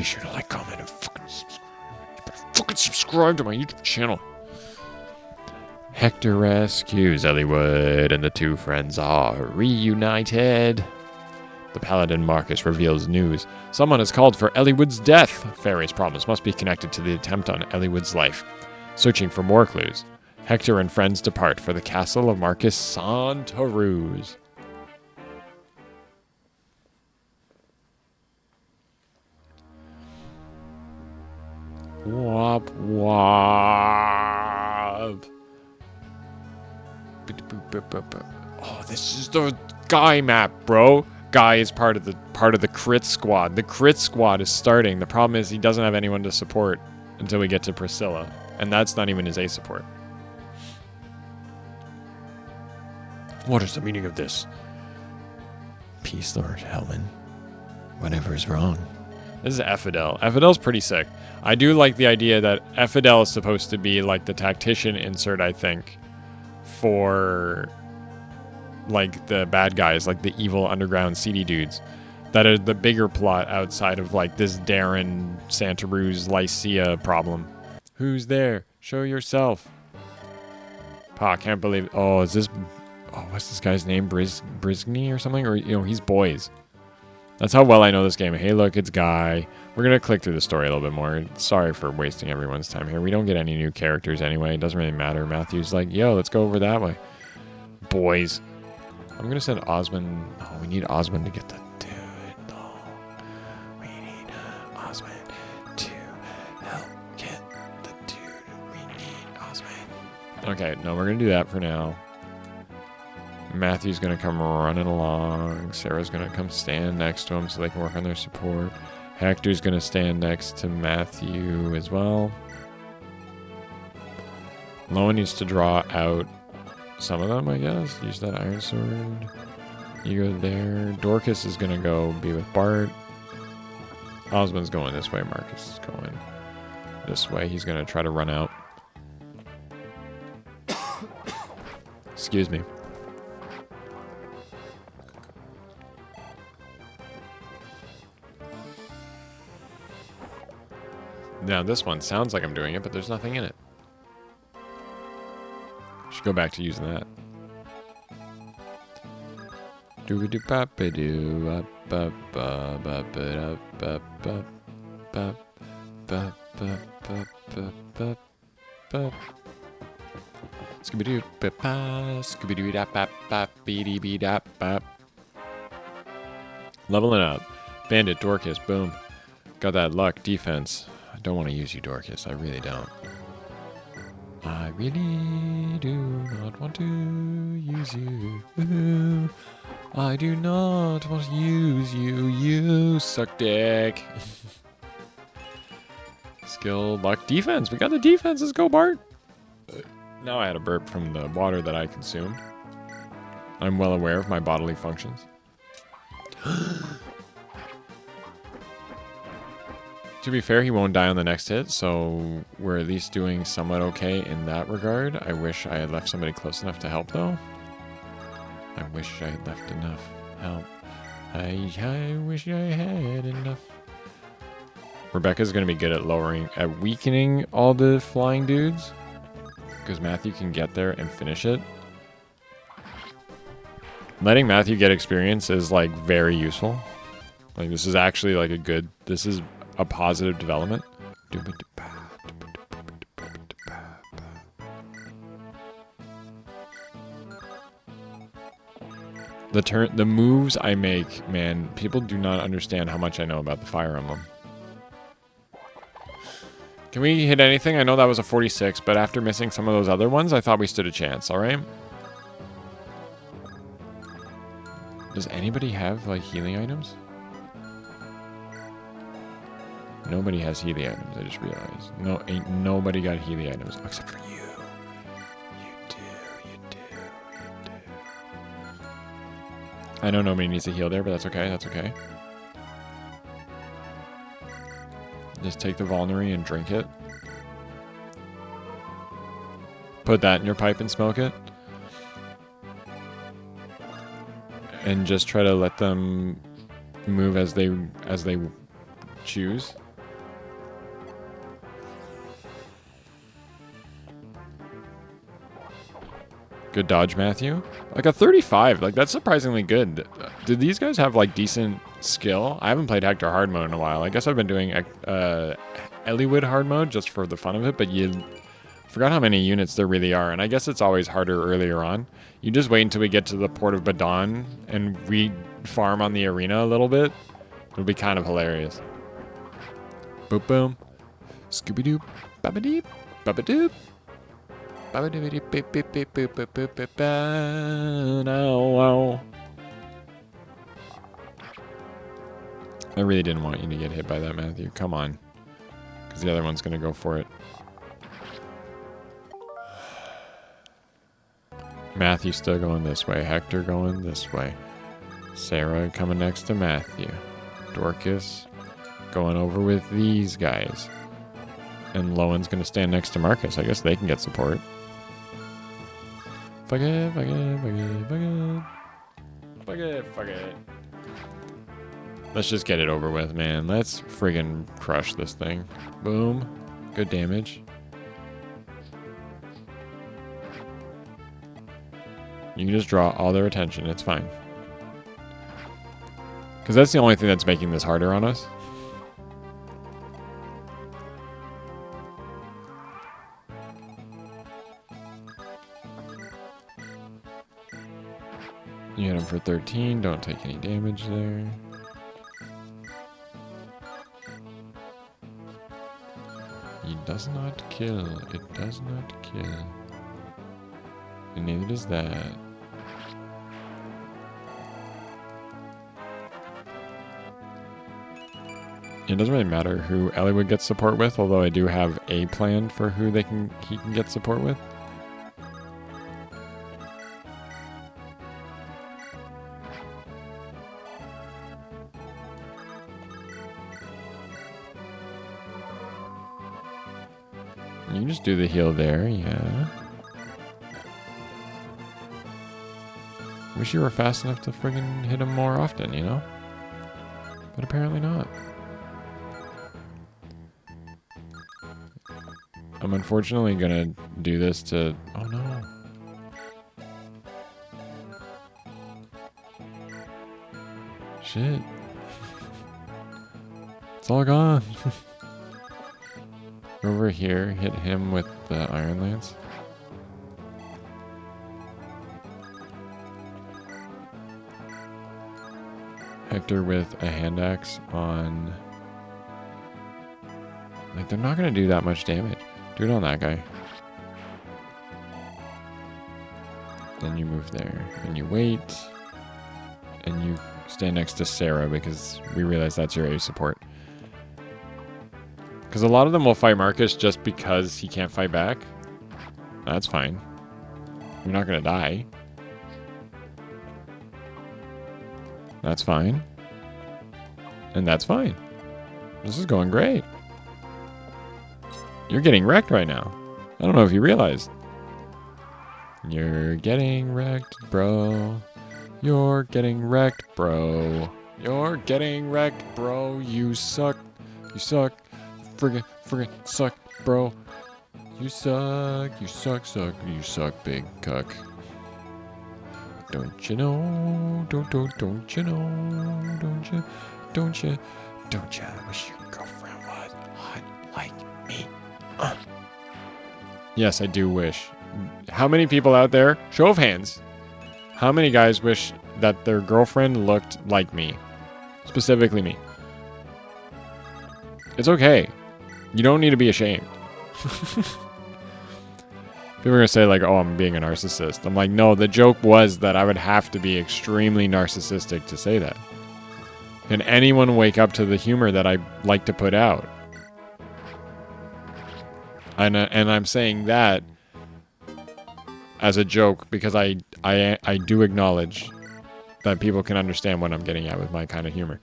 Be sure to like, comment, and fucking subscribe. You better fucking subscribe to my YouTube channel. Hector rescues Elliewood, and the two friends are reunited. The paladin Marcus reveals news. Someone has called for Elliewood's death. Fairy's promise must be connected to the attempt on Elliewood's life. Searching for more clues, Hector and friends depart for the castle of Marcus Santaruz. Wop wop. Oh, this is the Guy map, bro. Guy is part of the crit squad. The crit squad is starting. The problem is he doesn't have anyone to support until we get to Priscilla, and that's not even his A support. What is the meaning of this? Peace, Lord Hellman. Whatever is wrong. This is Ephidel. Ephidel's pretty sick. I do like the idea that Ephidel is supposed to be like the tactician insert, I think, for like the bad guys, like the evil underground seedy dudes that are the bigger plot outside of like this Darren Santaruz Lycia problem. Who's there? Show yourself. Pa, can't believe. Oh, is this? Oh, what's this guy's name? Brisgny or something? Or he's boys. That's how well I know this game. Hey, look, it's Guy. We're gonna click through the story a little bit more. Sorry for wasting everyone's time here. We don't get any new characters anyway. It doesn't really matter. Matthew's like, yo, let's go over that way. Boys. I'm gonna send Osmond. Oh, we need Osmond to get the dude. Oh, we need Osmond to help get the dude. We need Osmond. Okay, no, we're gonna do that for now. Matthew's gonna come running along. Sarah's gonna come stand next to him so they can work on their support. Hector's gonna stand next to Matthew as well. Lowen needs to draw out some of them, I guess. Use that iron sword. You go there. Dorcas is gonna go be with Bart. Osmond's going this way. Marcus is going this way. He's gonna try to run out. Excuse me. Now this one sounds like I'm doing it, but there's nothing in it. Should go back to using that. Leveling up. Bandit, Dorcas, boom. Got that luck, defense. I don't want to use you, Dorcas. I really don't. I really do not want to use you. I do not want to use you. You suck dick. Skill, luck, defense. We got the defense. Let's go, Bart. Now I had a burp from the water that I consumed. I'm well aware of my bodily functions. To be fair, he won't die on the next hit, so we're at least doing somewhat okay in that regard. I wish I had left somebody close enough to help, though. I wish I had left enough help. I wish I had enough. Rebecca's going to be good at weakening all the flying dudes, because Matthew can get there and finish it. Letting Matthew get experience is, like, very useful. Like, this is actually, like, this is a positive development. The moves I make, man, people do not understand how much I know about the Fire Emblem. Can we hit anything? I know that was a 46, but after missing some of those other ones, I thought we stood a chance, alright? Does anybody have, like, healing items? Nobody has healing items, I just realized. No, ain't nobody got healing items, except for you. You do. I know nobody needs to heal there, but that's okay. Just take the vulnerary and drink it. Put that in your pipe and smoke it. And just try to let them move as they choose. Good dodge, Matthew. Like a 35. Like, that's surprisingly good. Do these guys have, like, decent skill? I haven't played Hector hard mode in a while. I guess I've been doing Eliwood hard mode just for the fun of it, but you forgot how many units there really are, and I guess it's always harder earlier on. You just wait until we get to the port of Badon and we farm on the arena a little bit. It'll be kind of hilarious. Boop boom. Scooby-Doo. Baba-deep. Baba-doop. Baba-doop. Beep beep beep beep beep beep beep. No. I really didn't want you to get hit by that, Matthew. Come on. Because the other one's going to go for it. Matthew still going this way. Hector going this way. Sarah coming next to Matthew. Dorcas going over with these guys. And Lowen's going to stand next to Marcus. I guess they can get support. Fuck it, fuck it, fuck it, fuck it. Fuck it, fuck it. Let's just get it over with, man. Let's friggin' crush this thing. Boom. Good damage. You can just draw all their attention. It's fine. Because that's the only thing that's making this harder on us. You hit him for 13. Don't take any damage there. It does not kill. It does not kill. And neither does that. It doesn't really matter who Ellie would get support with, although I do have a plan for who he can get support with. You can just do the heal there, yeah. Wish you were fast enough to friggin' hit him more often, you know? But apparently not. I'm unfortunately gonna do this to... Oh no. Shit. It's all gone. Over here, hit him with the Iron Lance. Hector with a hand axe on... Like, they're not going to do that much damage. Do it on that guy. Then you move there. And you wait. And you stand next to Sarah because we realize that's your A support. Because a lot of them will fight Marcus just because he can't fight back. That's fine. You're not going to die. That's fine. And that's fine. This is going great. You're getting wrecked right now. I don't know if you realized. You're getting wrecked, bro. You're getting wrecked, bro. You're getting wrecked, bro. You suck. You suck. Friggin' suck, bro. You suck. You suck, you suck, big cuck. Don't you know? Don't you know? Don't you wish your girlfriend was hot like me? Yes, I do wish. How many people out there, show of hands, how many guys wish that their girlfriend looked like me? Specifically me. It's okay. You don't need to be ashamed. People are going to say, like, oh, I'm being a narcissist. I'm like, no, the joke was that I would have to be extremely narcissistic to say that. Can anyone wake up to the humor that I like to put out? And I'm saying that as a joke because I do acknowledge that people can understand what I'm getting at with my kind of humor.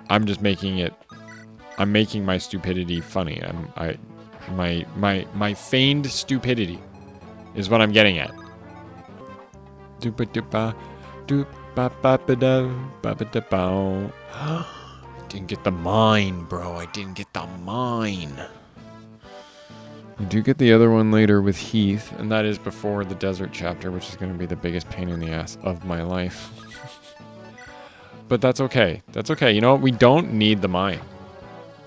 I'm just making it... I'm making my stupidity funny. My feigned stupidity is what I'm getting at. Didn't get the mine, bro. I didn't get the mine. You do get the other one later with Heath, and that is before the desert chapter, which is going to be the biggest pain in the ass of my life. But that's okay. That's okay. You know what? We don't need the mine.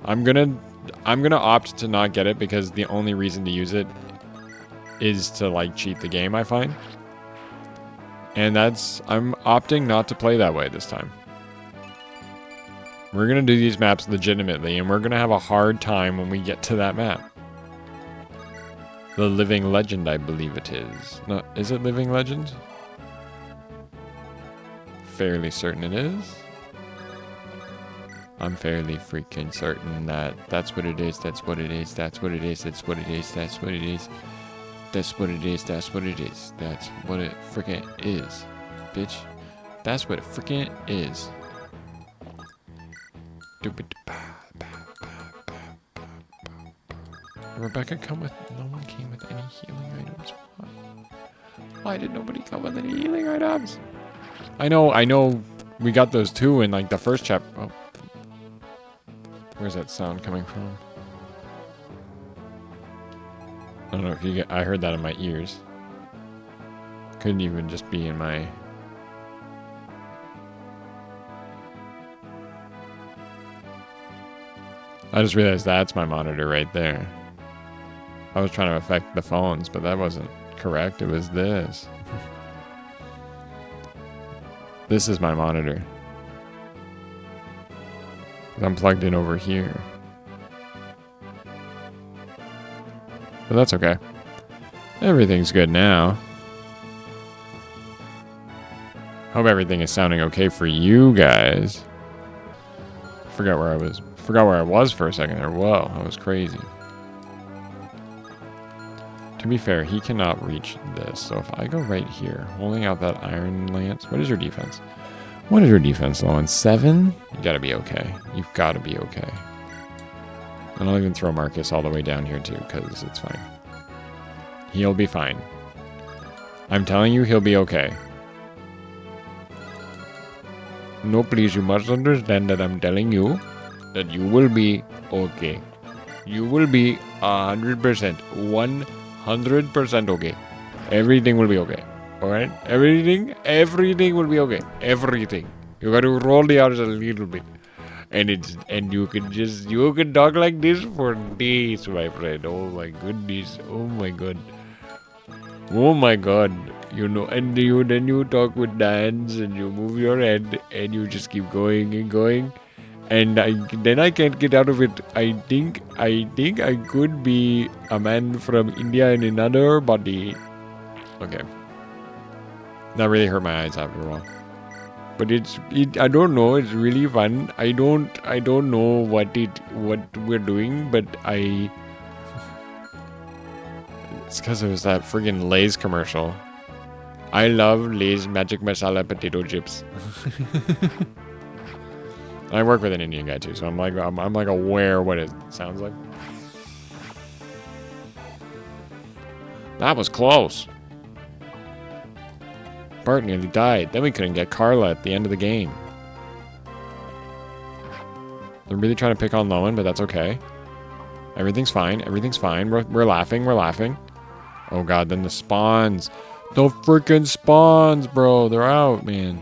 I'm gonna opt to not get it because the only reason to use it is to like cheat the game, I find. And I'm opting not to play that way this time. We're gonna do these maps legitimately, and we're gonna have a hard time when we get to that map. The Living Legend, I believe it is. No, is it Living Legend? Fairly certain it is. I'm fairly freaking certain that that's what it is, that's what it is, that's what it is, that's what it is, that's what it is. That's what it is, that's what it is. That's what it freaking is, bitch. That's what it freaking is. Rebecca come with... No one came with any healing items. Why did nobody come with any healing items? I know we got those two in like the first chapter. Oh. Where's that sound coming from? I don't know if you get... I heard that in my ears. Couldn't even just be in my... I just realized that's my monitor right there. I was trying to affect the phones, but that wasn't correct. It was this. This is my monitor. I'm plugged in over here. But that's okay. Everything's good now. Hope everything is sounding okay for you guys. Forgot where I was for a second there. Whoa, that was crazy. To be fair, he cannot reach this. So if I go right here, holding out that iron lance. What is your defense? What is your defense, Lowen? 7? You gotta be okay. You've gotta be okay. And I'll even throw Marcus all the way down here too, because it's fine. He'll be fine. I'm telling you, he'll be okay. No, please, you must understand that I'm telling you that you will be okay. You will be 100%, 100% okay. Everything will be okay. Alright? Everything will be okay. Everything. You got to roll the R's a little bit. And you can talk like this for days, my friend. Oh my goodness. Oh my god. Oh my god. You know, and then you talk with the hands and you move your head and you just keep going and going. And then I can't get out of it. I think I could be a man from India in another body. Okay. That really hurt my eyes after a while. But I don't know, it's really fun. I don't know what we're doing, but it's because it was that friggin' Lay's commercial. I love Lay's Magic Masala potato chips. I work with an Indian guy too, so I'm like aware what it sounds like. That was close. Bart nearly died. Then we couldn't get Carla at the end of the game. They're really trying to pick on Lowen, but that's okay. Everything's fine. Everything's fine. We're laughing. We're laughing. Oh god, then the spawns. The freaking spawns, bro. They're out, man.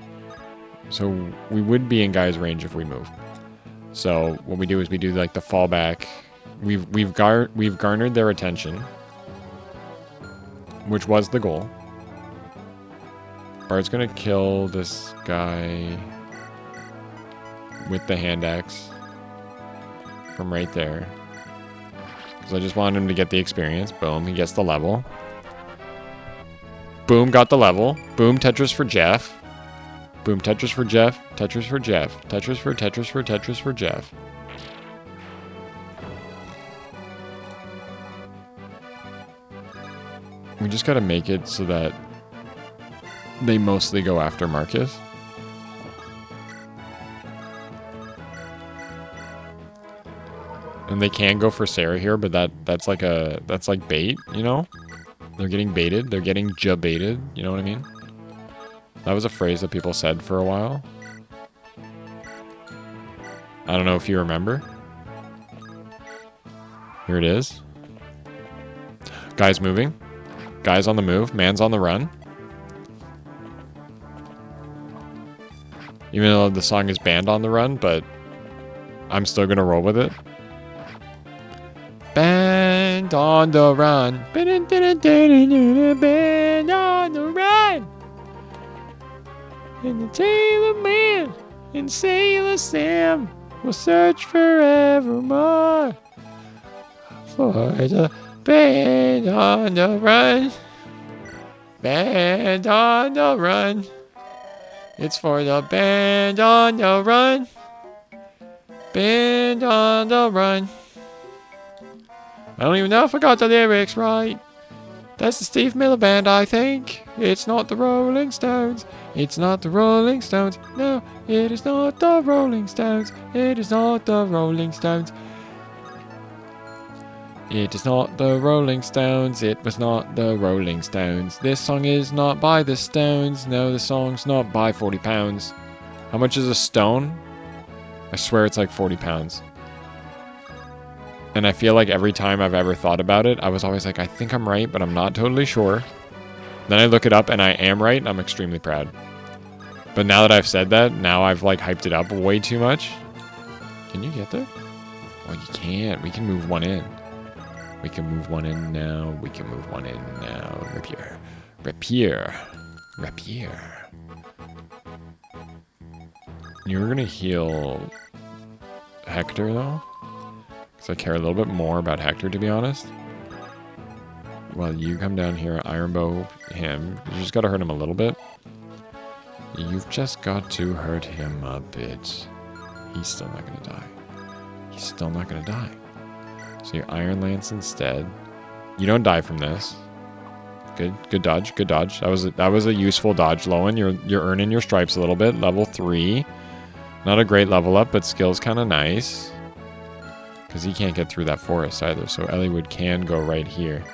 So we would be in guys' range if we move. So what we do is we do like the fallback. We've garnered their attention, which was the goal. Bart's gonna kill this guy with the hand axe from right there. Because I just wanted him to get the experience. Boom, he gets the level. Boom, got the level. Boom, Tetris for Jeff. Boom, Tetris for Jeff. Tetris for Jeff. Tetris for Jeff. We just gotta make it so that they mostly go after Marcus. And they can go for Sarah here, but that's like bait, you know? They're getting baited. They're getting ja-baited, you know what I mean? That was a phrase that people said for a while. I don't know if you remember. Here it is. Guy's moving. Guy's on the move. Man's on the run. Even though the song is banned on the run, but I'm still gonna roll with it. Band on the run. Band on the run. And the Tailor Man and Sailor Sam will search forevermore for the band on the run. Band on the run. It's for the band on the run. Band on the run. I don't even know if I got the lyrics right. That's the Steve Miller Band, I think. It's not the Rolling Stones. It's not the Rolling Stones. No, it is not the Rolling Stones. It is not the Rolling Stones. It is not the Rolling Stones. It was not the Rolling Stones. This song is not by the Stones. No, the song's not by 40 pounds. How much is a stone? I swear it's like 40 pounds. And I feel like every time I've ever thought about it, I was always like, I think I'm right, but I'm not totally sure. Then I look it up and I am right, and I'm extremely proud. But now that I've said that, now I've like hyped it up way too much. Can you get there? Oh, you can't. We can move one in. We can move one in now. We can move one in now. Rapier. Rapier. Rapier. You're going to heal Hector, though. Because I care a little bit more about Hector, to be honest. Well, you come down here, Iron Bow him. You just got to hurt him a little bit. You've just got to hurt him a bit. He's still not going to die. He's still not going to die. So you Iron Lance instead. You don't die from this. Good dodge, good dodge. That was a useful dodge, Lowen. You're earning your stripes a little bit. Level 3. Not a great level up, but skill's kind of nice. Because he can't get through that forest either, so Eliwood can go right here.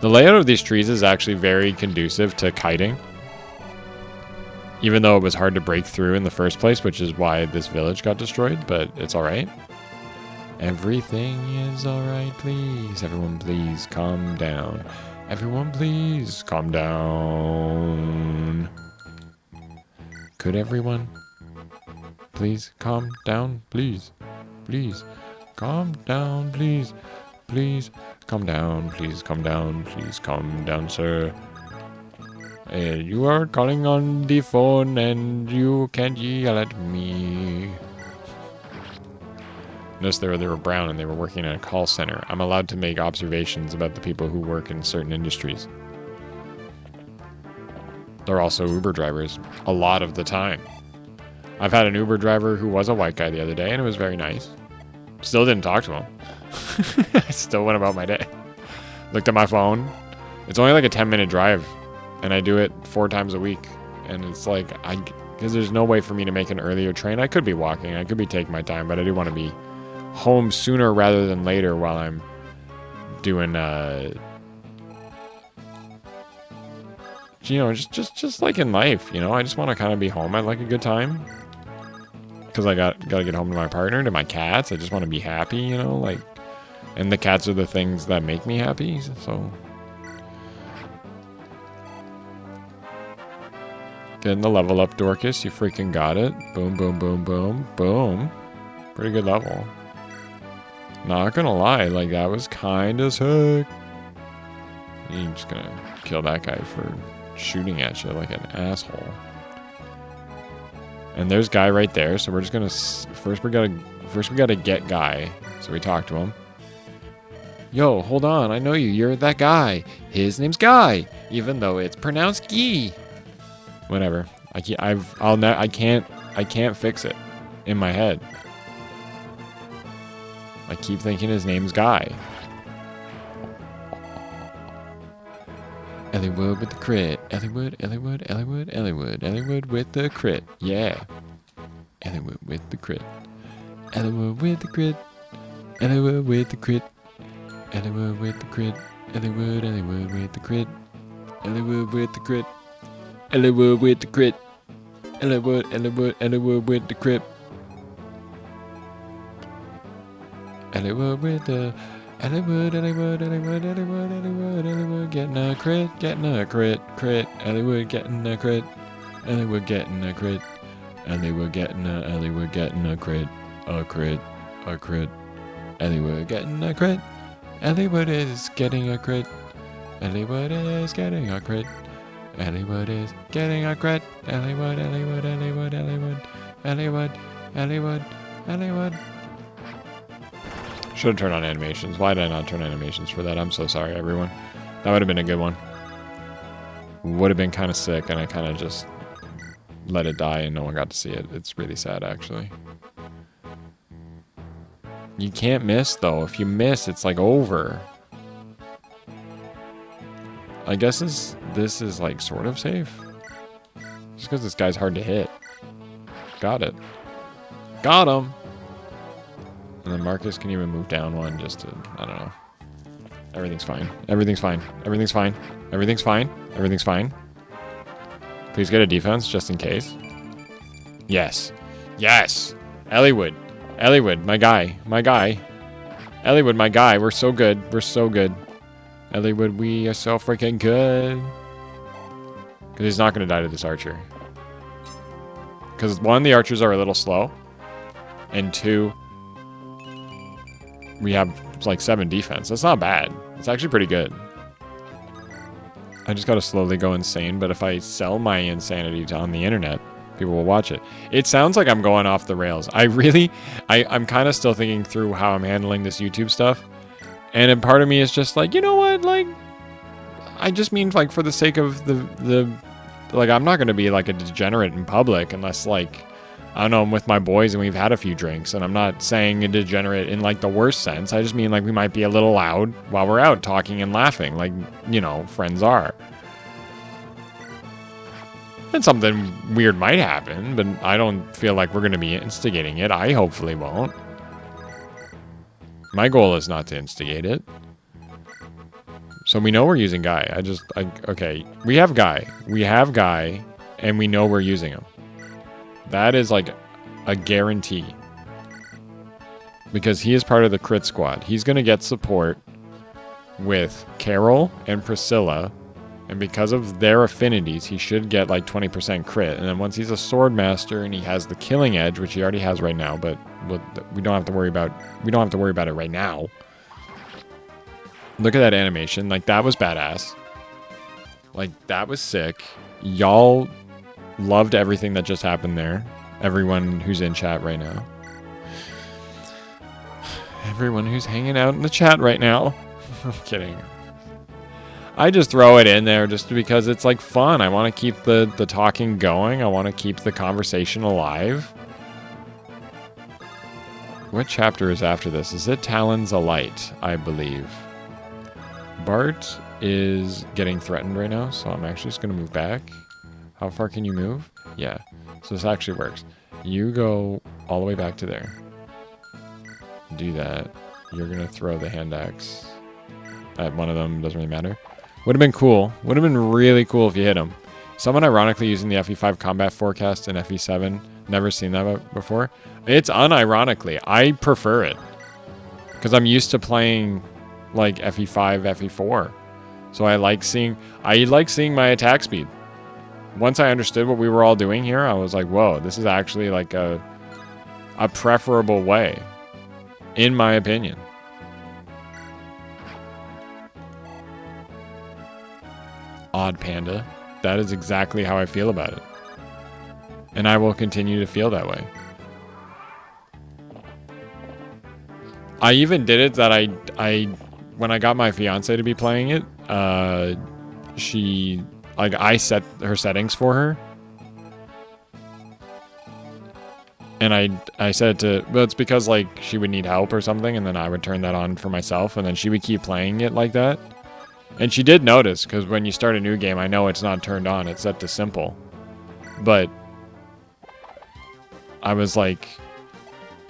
The layout of these trees is actually very conducive to kiting. Even though it was hard to break through in the first place, which is why this village got destroyed, but it's alright. Everything is alright, please. Everyone please calm down. Everyone please calm down. Could everyone please calm down, please? Please. Calm down, please. Please calm down. Please calm down. Please calm down, sir. You are calling on the phone and you can't yell at me. Notice they were brown and they were working at a call center. I'm allowed to make observations about the people who work in certain industries. They're also Uber drivers a lot of the time. I've had an Uber driver who was a white guy the other day and it was very nice. Still didn't talk to him. I still went about my day. Looked at my phone. It's only like a 10-minute drive. And I do it 4 times a week. And it's like, because there's no way for me to make an earlier train. I could be walking. I could be taking my time. But I do want to be home sooner rather than later while I'm doing, you know, just like in life, you know. I just want to kind of be home at like a good time. Because I gotta get home to my partner, to my cats. I just want to be happy, you know, like, and the cats are the things that make me happy, so. Getting the level up, Dorcas. You freaking got it. Boom, boom, boom, boom, boom. Pretty good level. Not gonna lie, like, that was kind of sick. You're just gonna kill that guy for shooting at you like an asshole. And there's Guy right there, so we're just gonna first we gotta get Guy. So we talk to him. Yo, hold on, I know you. You're that guy. His name's Guy, even though it's pronounced Gee. Whatever. I can't fix it in my head. I keep thinking his name's Guy. Eliwood with the crit. Eliwood with the crit. Yeah. Eliwood with the crit. Eliwood with the crit. Eliwood with the crit. Eliwood with the crit. Eliwood with the crit. Eliwood with the crit. Eliwood with the crit. Eliwood with the crit. Eliwood with the Ellywood, Ellywood, Ellywood, Ellywood, Ellywood, Ellywood getting a crit, crit. Ellywood getting a crit, Ellywood getting a crit, Ellywood getting a crit, a crit, a crit. Ellywood getting a crit, Ellywood is getting a crit, Ellywood is getting a crit, Ellywood is getting a crit, Ellywood, Ellywood, Ellywood, Ellywood, Ellywood, Ellywood, Ellywood. Should have turned on animations. Why did I not turn animations for that? I'm so sorry, everyone. That would have been a good one. Would have been kind of sick, and I kind of just let it die and no one got to see it. It's really sad, actually. You can't miss, though. If you miss, it's like over. I guess this is like sort of safe. Just because this guy's hard to hit. Got it. Got him! And then Marcus can even move down one just to, I don't know. Everything's fine. Everything's fine. Everything's fine. Everything's fine. Everything's fine. Please get a defense just in case. Yes. Yes! Ellywood. Ellywood, my guy. My guy. Ellywood, my guy. We're so good. We're so good. Ellywood, we are so freaking good. Because he's not going to die to this archer. Because one, the archers are a little slow. And two, we have like 7 defense. That's not bad. It's actually pretty good. I just got to slowly go insane. But if I sell my insanity on the internet, people will watch it. It sounds like I'm going off the rails. I'm kind of still thinking through how I'm handling this YouTube stuff. And a part of me is just like, you know what? Like, I just mean like for the sake of the like, I'm not going to be like a degenerate in public unless like, I don't know, I'm with my boys and we've had a few drinks. And I'm not saying a degenerate in like the worst sense. I just mean like we might be a little loud while we're out talking and laughing like, you know, friends are. And something weird might happen, but I don't feel like we're going to be instigating it. I hopefully won't. My goal is not to instigate it. So we know we're using Guy. Okay. We have Guy. And we know we're using him. That is like a guarantee. Because he is part of the crit squad. He's going to get support with Carol and Priscilla. And because of their affinities, he should get like 20% crit. And then once he's a sword master and he has the killing edge, which he already has right now, but we don't have to worry about it right now. Look at that animation. Like, that was badass. Like, that was sick. Y'all loved everything that just happened there. Everyone who's in chat right now. Everyone who's hanging out in the chat right now. I'm kidding. I just throw it in there just because it's like fun. I want to keep the talking going. I want to keep the conversation alive. What chapter is after this? Is it Talons Alight, I believe. Bart is getting threatened right now, so I'm actually just going to move back. How far can you move? Yeah, so this actually works. You go all the way back to there. Do that. You're going to throw the hand axe at one of them. Doesn't really matter. Would have been cool. Would have been really cool if you hit him. Someone ironically using the FE5 combat forecast in FE7. Never seen that before. It's unironically. I prefer it. Because I'm used to playing like FE5, FE4. So I like seeing my attack speed. Once I understood what we were all doing here, I was like, whoa, this is actually like a preferable way. In my opinion. Odd Panda. That is exactly how I feel about it. And I will continue to feel that way. I even did it that I when I got my fiance to be playing it, I set her settings for her. And I said well, it's because like she would need help or something, and then I would turn that on for myself, and then she would keep playing it like that. And she did notice, because when you start a new game, I know it's not turned on, it's set to simple. But I was like,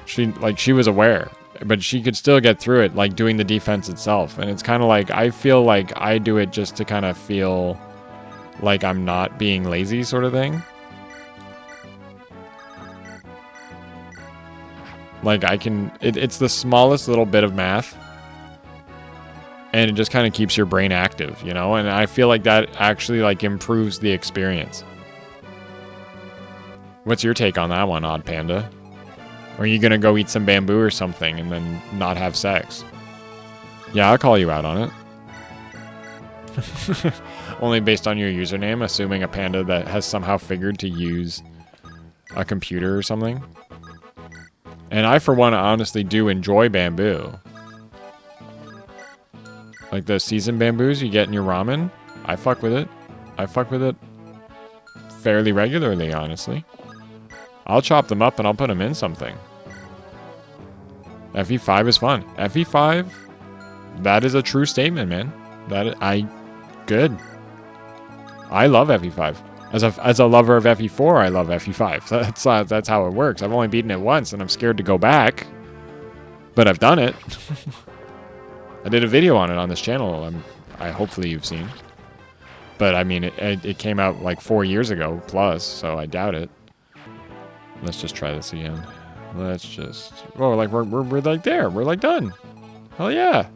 she was aware, but she could still get through it, like doing the defense itself. And it's kind of like, I feel like I do it just to kind of feel like I'm not being lazy sort of thing. Like it's the smallest little bit of math, And it just kind of keeps your brain active, you know? And I feel like that actually like improves the experience. What's your take on that one, Odd Panda? Or are you gonna go eat some bamboo or something and then not have sex? Yeah, I'll call you out on it. Only based on your username, assuming a panda that has somehow figured to use a computer or something. And I, for one, honestly do enjoy bamboo. Like the seasoned bamboos you get in your ramen. I fuck with it. I fuck with it fairly regularly, honestly. I'll chop them up and I'll put them in something. FE5 is fun. FE5, that is a true statement, man. Good. I love FE5. As a lover of FE4, I love FE5. That's how it works. I've only beaten it once and I'm scared to go back. But I've done it. I did a video on it on this channel. Hopefully you've seen. But I mean, it came out like 4 years ago plus, so I doubt it. Let's just try this again. Let's just. Oh, like we're like there. We're like done. Hell yeah.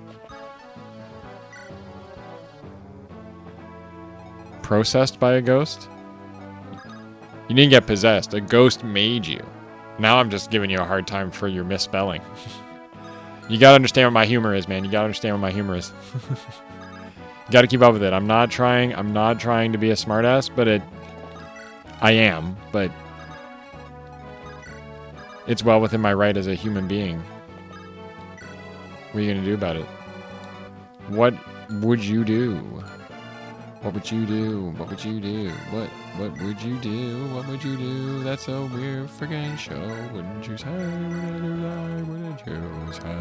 Processed by a ghost? You didn't get possessed. A ghost made you. Now I'm just giving you a hard time for your misspelling. You gotta understand what my humor is, man. You gotta understand what my humor is. You gotta keep up with it. I'm not trying to be a smartass, but I am, but it's well within my right as a human being. What are you gonna do about it? What would you do? What would you do? What would you do? What would you do? What would you do? That's a weird friggin' show. Wouldn't you say? Wouldn't you say?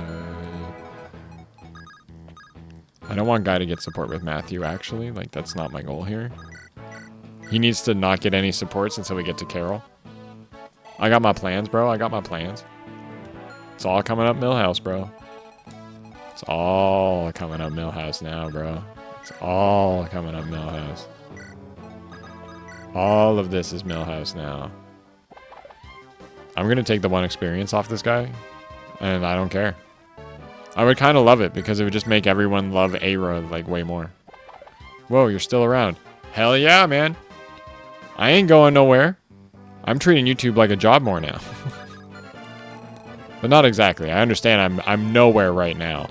I don't want Guy to get support with Matthew, actually. Like, that's not my goal here. He needs to not get any supports until we get to Carol. I got my plans, bro. I got my plans. It's all coming up Millhouse, bro. It's all coming up Millhouse now, bro. It's all coming up Millhouse. All of this is Millhouse now. I'm going to take the one experience off this guy, and I don't care. I would kind of love it, because it would just make everyone love Aira, like, way more. Whoa, you're still around. Hell yeah, man. I ain't going nowhere. I'm treating YouTube like a job more now. But not exactly. I understand I'm nowhere right now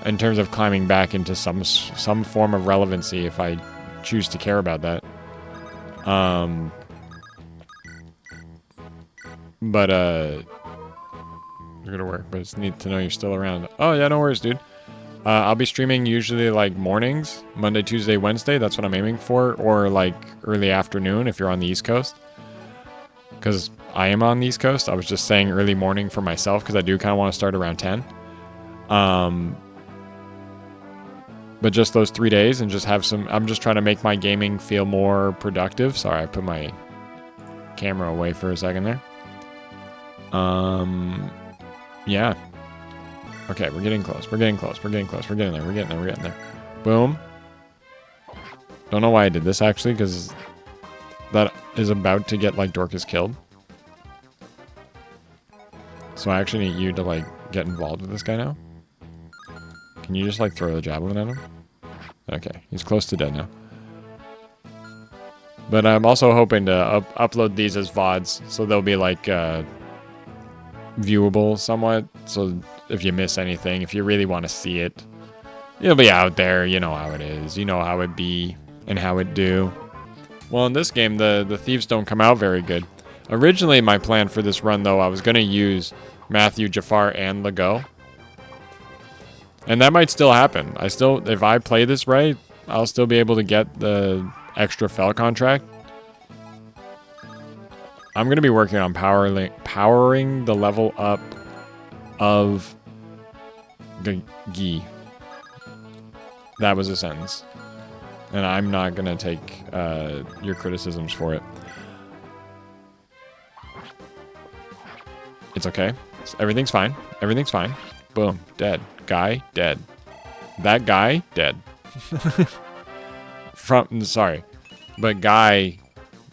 in terms of climbing back into some form of relevancy if I choose to care about that. But it's gonna work, but it's neat to know you're still around. Oh yeah, no worries, dude. I'll be streaming usually like mornings, Monday, Tuesday, Wednesday. That's what I'm aiming for, or like early afternoon if you're on the East Coast. Because I am on the East Coast. I was just saying early morning for myself because I do kind of want to start around 10. But just those 3 days and just have some. I'm just trying to make my gaming feel more productive. Sorry, I put my camera away for a second there. Yeah. Okay, we're getting close. We're getting close. We're getting close. We're getting there. We're getting there. We're getting there. Boom. Don't know why I did this actually, because that is about to get like Dorcas killed. So I actually need you to like get involved with this guy now. Can you just like throw the javelin at him? Okay, he's close to dead now. But I'm also hoping to upload these as VODs, so they'll be like viewable somewhat. So if you miss anything, if you really want to see it, it'll be out there. You know how it is. You know how it be and how it do. Well, in this game, the thieves don't come out very good. Originally, my plan for this run, though, I was going to use Matthew, Jafar, and Lego. And that might still happen. If I play this right, I'll still be able to get the extra fell contract. I'm going to be working on powering the level up of Gi. That was a sentence. And I'm not going to take your criticisms for it. It's okay. Everything's fine. Everything's fine. Boom. Dead. Guy, dead. That guy, dead. Sorry. But Guy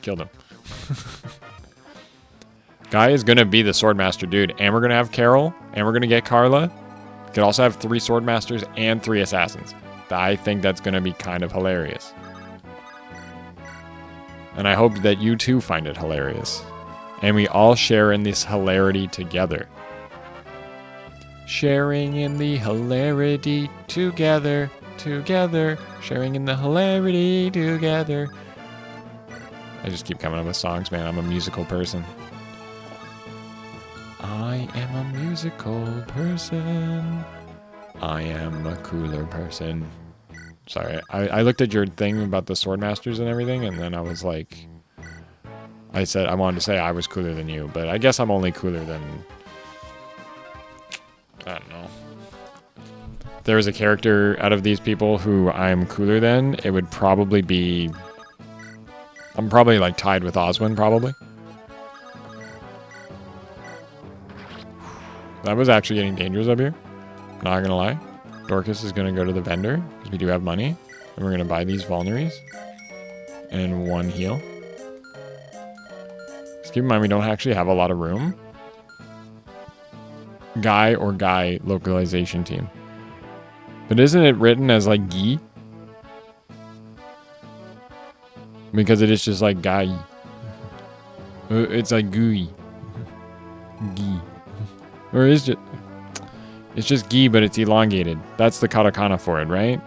killed him. Guy is going to be the Swordmaster dude. And we're going to have Carol. And we're going to get Carla. Could also have 3 Swordmasters and 3 Assassins. I think that's going to be kind of hilarious. And I hope that you too find it hilarious. And we all share in this hilarity together. Sharing in the hilarity together, together. Sharing in the hilarity together. I just keep coming up with songs, man. I'm a musical person. I am a musical person. I am a cooler person. Sorry, I looked at your thing about the Sword Masters and everything, and then I was like... I wanted to say I was cooler than you, but I guess I'm only cooler than... I don't know. If there was a character out of these people who I'm cooler than, it would probably be... I'm probably like tied with Oswin, probably. That was actually getting dangerous up here. Not gonna lie. Dorcas is gonna go to the vendor, because we do have money. And we're gonna buy these vulneries. And 1 heal. Just keep in mind we don't actually have a lot of room. Guy or guy localization team. But isn't it written as like Guy? Because it is just like guy. It's like gooey. Guy. Or is it? It's just Gi, but it's elongated. That's the katakana for it, right?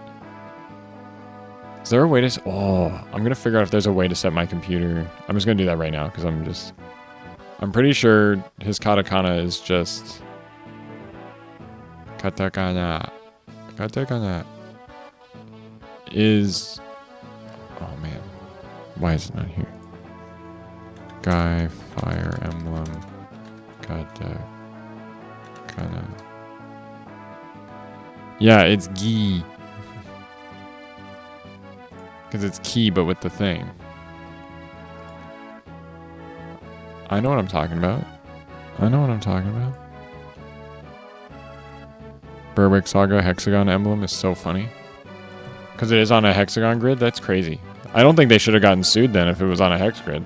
Is there a way to... Oh, I'm going to figure out if there's a way to set my computer. I'm just going to do that right now because I'm pretty sure his katakana is just... Katakana. Katakana. Is... Oh, man. Why is it not here? Guy, Fire Emblem, Katakana. Yeah, it's Gi. Because it's key, but with the thing. I know what I'm talking about. I know what I'm talking about. Berwick Saga Hexagon Emblem is so funny. Because it is on a hexagon grid? That's crazy. I don't think they should have gotten sued then if it was on a hex grid.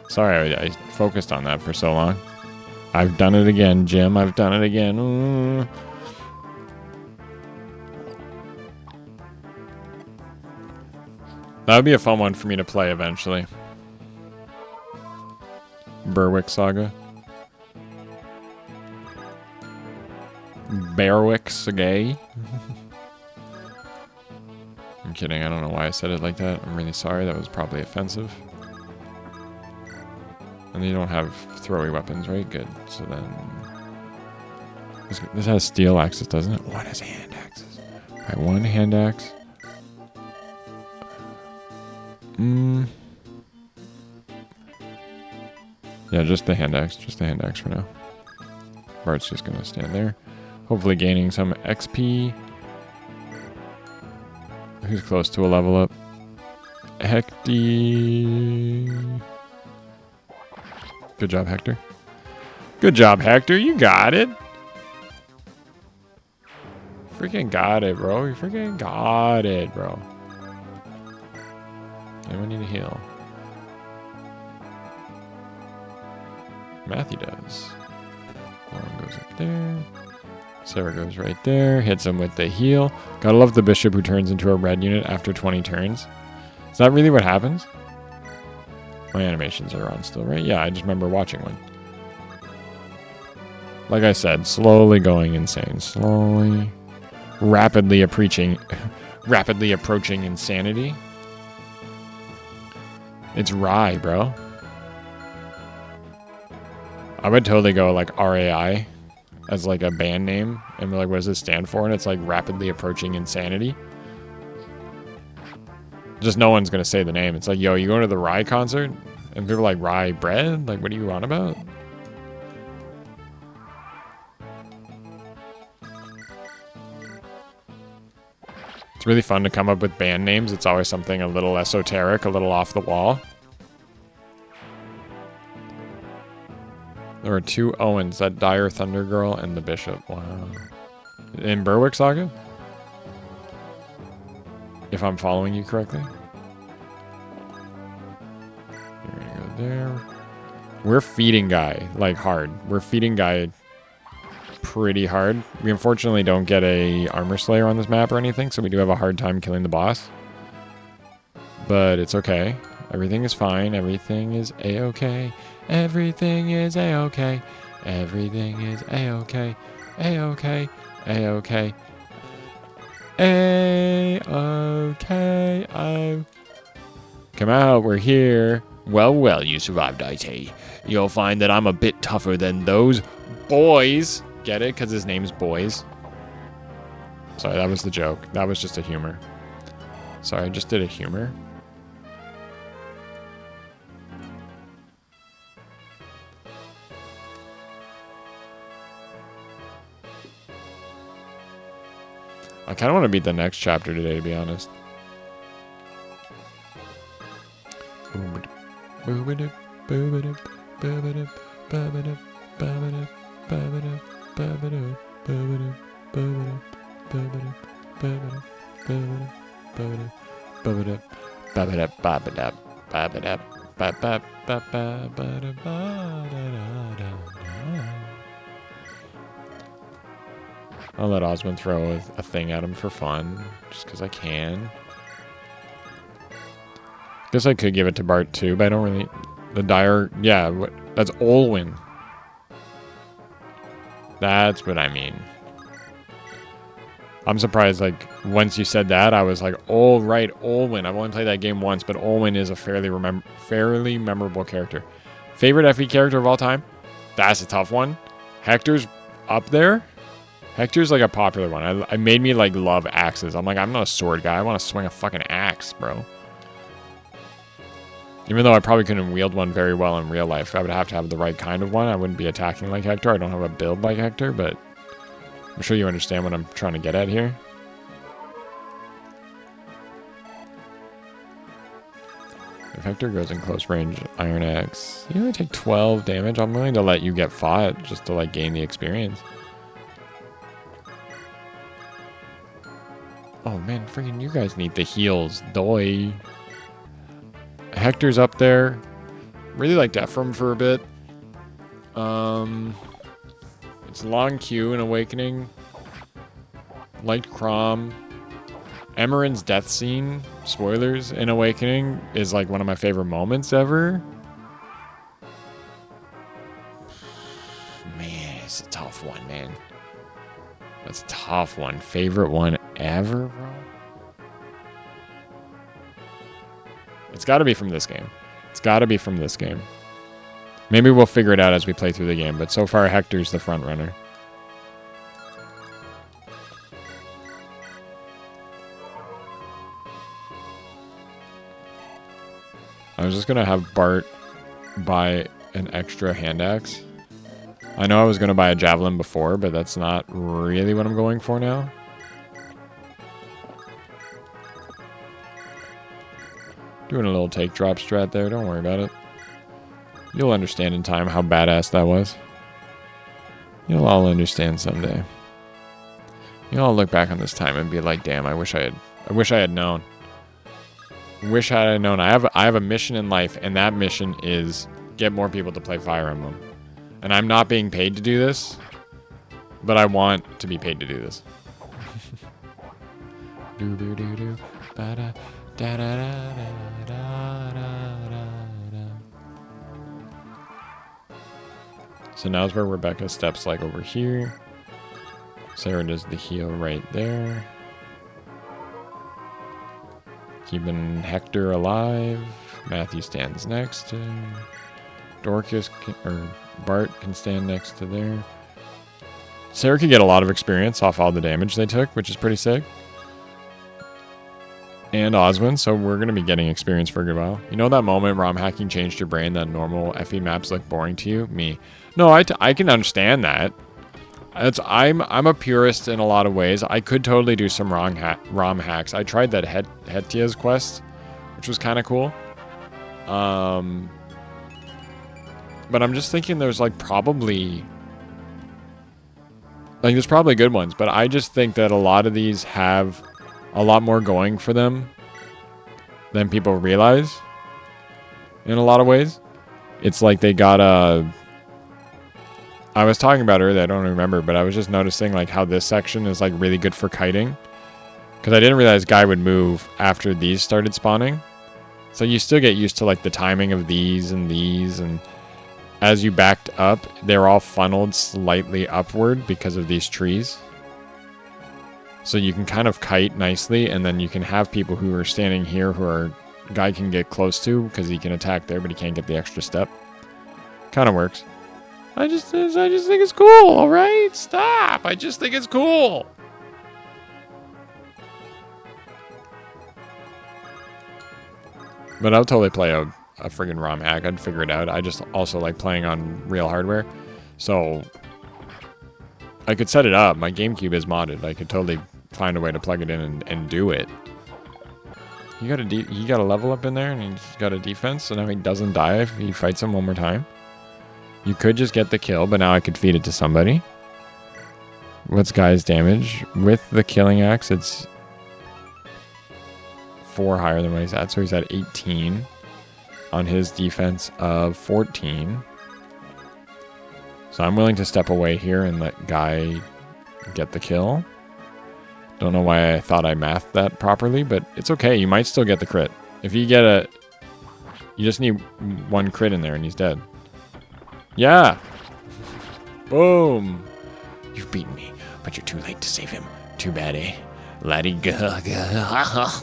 Sorry, I focused on that for so long. I've done it again, Jim. I've done it again. That would be a fun one for me to play eventually. Berwick Saga. Berwick Saga. I'm kidding. I don't know why I said it like that. I'm really sorry. That was probably offensive. And they don't have throwy weapons, right? Good. So then... This has steel axes, doesn't it? What has hand axes? Alright, 1 hand axe. Yeah, just the hand axe. Just the hand axe for now. Bart's just gonna stand there. Hopefully gaining some XP. Who's close to a level up? Hector. Good job, Hector. Good job, Hector. You got it. Freaking got it, bro. You freaking got it, bro. Anyone need a heal? Matthew does. One goes up there. Sarah goes right there. Hits him with the heal. Gotta love the bishop who turns into a red unit after 20 turns. Is that really what happens? My animations are on still, right? Yeah, I just remember watching one. Like I said, slowly going insane. Slowly. Rapidly approaching insanity. It's Rye, bro. I would totally go like RAI as like a band name and be like, what does this stand for? And it's like rapidly approaching insanity. Just no one's gonna say the name. It's like, yo, you going to the Rye concert? And people are like, Rye bread? Like, what are you on about? It's really fun to come up with band names. It's always something a little esoteric, a little off the wall. There are 2 Owens, that Dire Thunder Girl and the Bishop. Wow. In Berwick Saga? If I'm following you correctly. You're gonna go there. We're feeding Guy, like hard. We're feeding Guy pretty hard. We unfortunately don't get a armor slayer on this map or anything, so we do have a hard time killing the boss. But it's okay. Everything is fine. Everything is a-okay. Everything is a-okay. Everything is a-okay. A-okay. A-okay. A-okay. Oh. Come out. We're here. Well, well, you survived, I say. You'll find that I'm a bit tougher than those boys. Get it? Because his name's Boys. Sorry, that was the joke. That was just a humor. Sorry, I just did a humor. I kind of want to beat the next chapter today, to be honest. I'll let Osmond throw a thing at him for fun, just because I can. Guess I could give it to Bart too, but I don't really... The dire... Yeah, that's Olwyn. That's what I mean. I'm surprised, like, once you said that, I was like, oh, right, Olwyn. I've only played that game once, but Olwyn is a fairly memorable character. Favorite FE character of all time? That's a tough one. Hector's up there. Hector's like a popular one. I made me like love axes. I'm like, I'm not a sword guy. I want to swing a fucking axe, bro. Even though I probably couldn't wield one very well in real life. I would have to have the right kind of one. I wouldn't be attacking like Hector. I don't have a build like Hector, but I'm sure you understand what I'm trying to get at here. If Hector goes in close range, Iron Axe, you only take 12 damage. I'm willing to let you get fought just to like gain the experience. Oh man, freaking you guys need the heals. Doi. Hector's up there. Really liked Ephraim for a bit. It's long queue in Awakening. Liked Crom. Emeren's death scene, spoilers, in Awakening is like one of my favorite moments ever. Man, it's a tough one, man. That's a tough one. Favorite one ever, bro? It's got to be from this game. It's got to be from this game. Maybe we'll figure it out as we play through the game, but so far Hector's the front runner. I was just going to have Bart buy an extra hand axe. I know I was going to buy a javelin before, but that's not really what I'm going for now. Doing a little take drop strat there. Don't worry about it. You'll understand in time how badass that was. You'll all understand someday. You'll all look back on this time and be like, damn, I wish I had known. Wish I had known. I have a mission in life, and that mission is get more people to play Fire Emblem. And I'm not being paid to do this, but I want to be paid to do this. So now's where Rebecca steps like over here. Sarah does the heal right there. Keeping Hector alive. Matthew stands next to him. Dorcas or Bart can stand next to there. Sarah can get a lot of experience off all the damage they took, which is pretty sick. And Oswin, so we're going to be getting experience for a good while. You know that moment ROM hacking changed your brain that normal FE maps look boring to you? Me. No, I can understand that. I'm a purist in a lot of ways. I could totally do some ROM hacks. I tried that Hetia's quest, which was kind of cool. But I'm just thinking there's like probably... Like there's probably good ones, but I just think that a lot of these have a lot more going for them than people realize in a lot of ways. It's like they got a... I was talking about earlier, I don't remember, but I was just noticing like how this section is like really good for kiting. Because I didn't realize Guy would move after these started spawning. So you still get used to like the timing of these, and as you backed up, they're all funneled slightly upward because of these trees. So you can kind of kite nicely, and then you can have people who are standing here who are Guy can get close to because he can attack there, but he can't get the extra step. Kind of works. I just think it's cool, all right? Stop. I just think it's cool. But I'll totally play a friggin' ROM hack. I'd figure it out. I just also like playing on real hardware. So I could set it up. My GameCube is modded. I could totally find a way to plug it in and do it. You got a level up in there, and he's got a defense, so now he doesn't die if he fights him one more time. You could just get the kill, but now I could feed it to somebody. What's Guy's damage? With the killing axe, it's 4 higher than what he's at, so he's at 18 on his defense of 14. So I'm willing to step away here and let Guy get the kill. Don't know why I thought I mathed that properly, but it's okay. You might still get the crit. If you get a... You just need 1 crit in there and he's dead. Yeah! Boom! You've beaten me, but you're too late to save him. Too bad, eh? Laddie That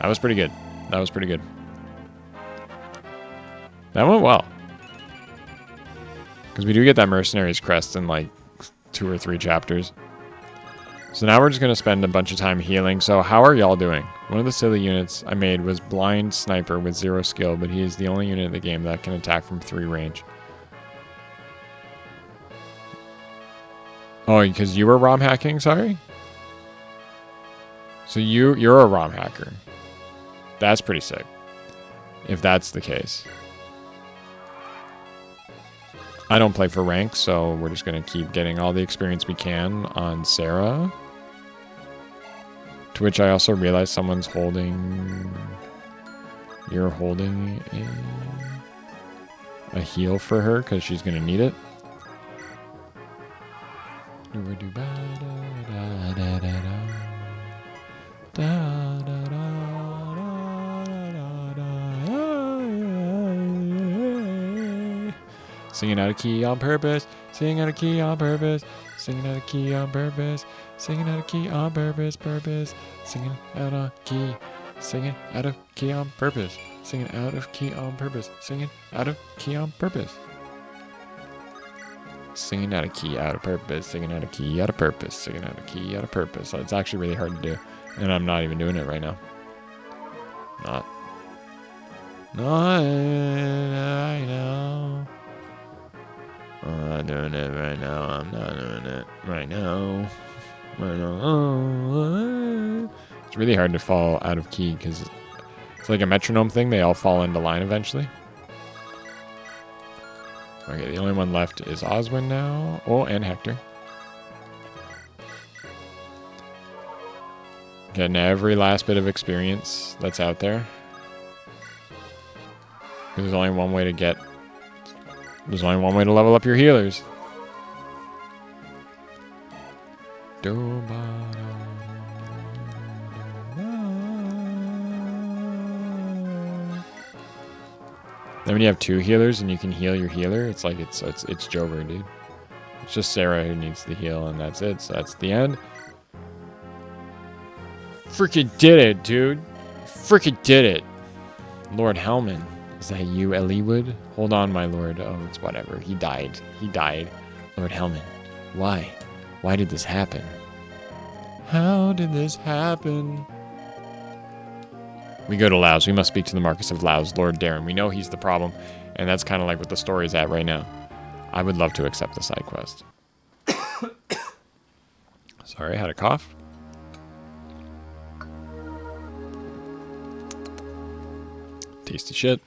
was pretty good. That was pretty good. That went well. Because we do get that Mercenary's Crest in like 2 or 3 chapters. So now we're just going to spend a bunch of time healing. So how are y'all doing? One of the silly units I made was Blind Sniper with 0 skill, but he is the only unit in the game that can attack from 3 range. Oh, because you were ROM hacking? Sorry? So you're a ROM hacker. That's pretty sick. If that's the case. I don't play for rank, so we're just going to keep getting all the experience we can on Sarah. To which I also realize someone's holding... You're holding a heal for her because she's going to need it. Singing out of key on purpose, singing out of key on purpose, singing out of key on purpose, singing out of key on purpose, singing out of key, singing out of key on purpose, singing out of key on purpose, singing out of key on purpose. Singing out of key out of purpose, singing out of key out of purpose, singing out of key out of purpose. So it's actually really hard to do, and I'm not even doing it right now. Not right now. I'm not doing it right now. I'm not doing it right now. It's really hard to fall out of key because it's like a metronome thing. They all fall into line eventually. Okay, the only one left is Oswin now. Oh, and Hector. Getting every last bit of experience that's out there. There's only one way to get... There's only one way to level up your healers. Then when you have 2 healers and you can heal your healer, it's like it's Jover, dude. It's just Sarah who needs the heal, and that's it. So that's the end. Freaking did it, dude. Freaking did it. Lord Hellman. Is that you, Eliwood? Hold on, my lord. Oh, it's whatever. He died. He died. Lord Hellman. Why? Why did this happen? How did this happen? We go to Laos. We must speak to the Marquis of Laos, Lord Darren. We know he's the problem, and that's kind of like what the story's at right now. I would love to accept the side quest. Sorry, I had a cough. Tasty shit.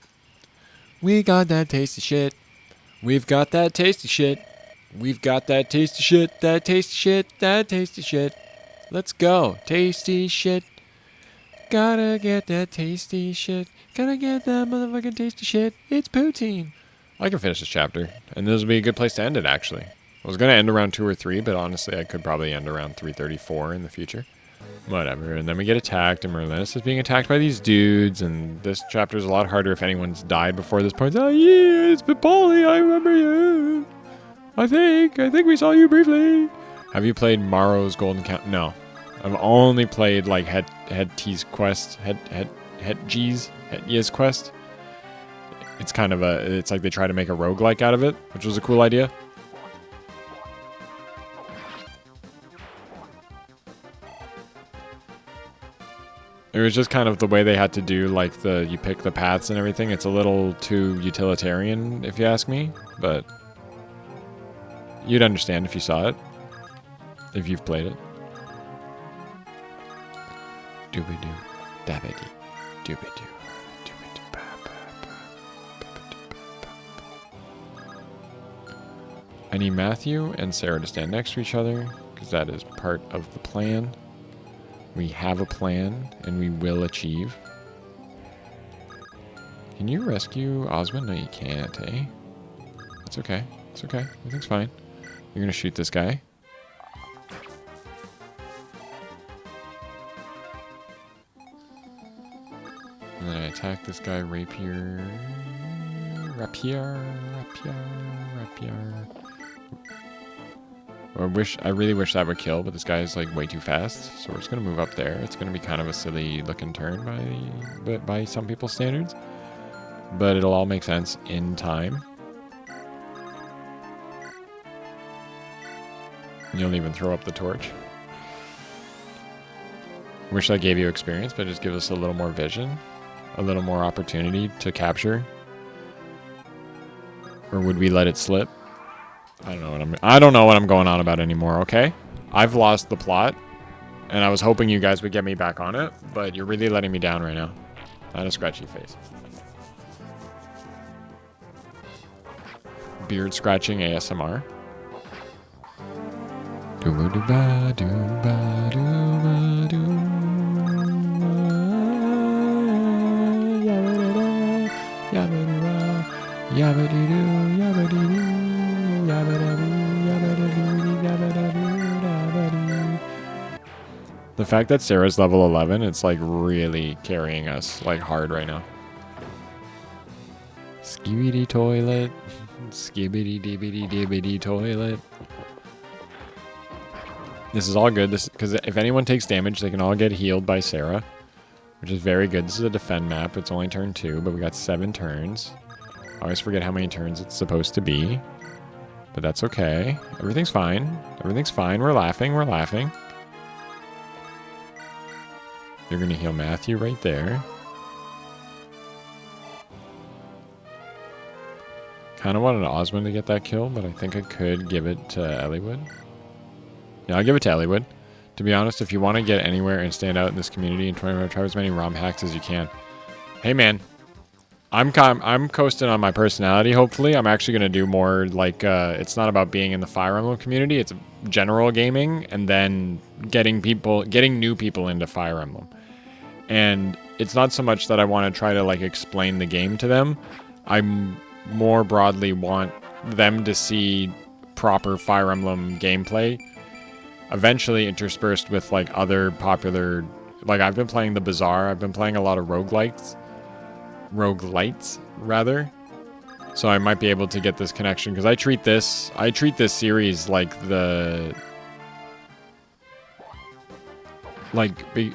We got that tasty shit. We've got that tasty shit. We've got that tasty shit. That tasty shit. That tasty shit. Let's go. Tasty shit. Gotta get that tasty shit. Gotta get that motherfucking tasty shit. It's poutine. I can finish this chapter, and this will be a good place to end it, actually. I was going to end around 2 or 3, but honestly, I could probably end around 3:34 in the future. Whatever, and then we get attacked, and Merlinus is being attacked by these dudes, and this chapter is a lot harder if anyone's died before this point. Oh, yeah, it's Polly, I remember you. I think we saw you briefly. Have you played Morrow's Golden Count? No. I've only played, like, Hetty's quest, Hetya's quest. It's kind of it's like they try to make a roguelike out of it, which was a cool idea. It was just kind of the way they had to do, like, you pick the paths and everything. It's a little too utilitarian, if you ask me, but you'd understand if you saw it, if you've played it. Doobie-doo, dabbity, doobie-doo. I need Matthew and Sarah to stand next to each other, because that is part of the plan. We have a plan, and we will achieve. Can you rescue Osmond? No, you can't, eh? That's okay. It's okay. Everything's fine. You're gonna shoot this guy. And then I attack this guy, Rapier. I really wish that would kill, but this guy is like way too fast. So we're just gonna move up there. It's gonna be kind of a silly looking turn by some people's standards, but it'll all make sense in time. You'll even throw up the torch. Wish that gave you experience, but it just gives us a little more vision, a little more opportunity to capture. Or would we let it slip? I don't know what I'm going on about anymore, okay? I've lost the plot, and I was hoping you guys would get me back on it, but you're really letting me down right now. Not a scratchy face. Beard scratching ASMR. Dooba dooba dooba doo. Yabba-doo, yabba-doo, the fact that Sarah's level 11, it's like really carrying us like hard right now. Skibidi toilet. Skibidi dibbidi dibbidi toilet. This is all good. This because if anyone takes damage, they can all get healed by Sarah, which is very good. This is a defend map. It's only turn 2, but we got 7 turns. I always forget how many turns it's supposed to be. But that's okay. Everything's fine. Everything's fine. We're laughing. We're laughing. You're going to heal Matthew right there. Kind of wanted Osmond to get that kill, but I think I could give it to Elliewood. Yeah, I'll give it to Elliewood. To be honest, if you want to get anywhere and stand out in this community in 24, try as many ROM hacks as you can. Hey, man. I'm coasting on my personality, hopefully. I'm actually going to do more, like, it's not about being in the Fire Emblem community. It's general gaming, and then getting new people into Fire Emblem. And it's not so much that I want to try to, like, explain the game to them. I more broadly want them to see proper Fire Emblem gameplay, eventually interspersed with, like, other popular... Like, I've been playing the Bazaar. I've been playing a lot of roguelites, rather. So I might be able to get this connection because I treat this series like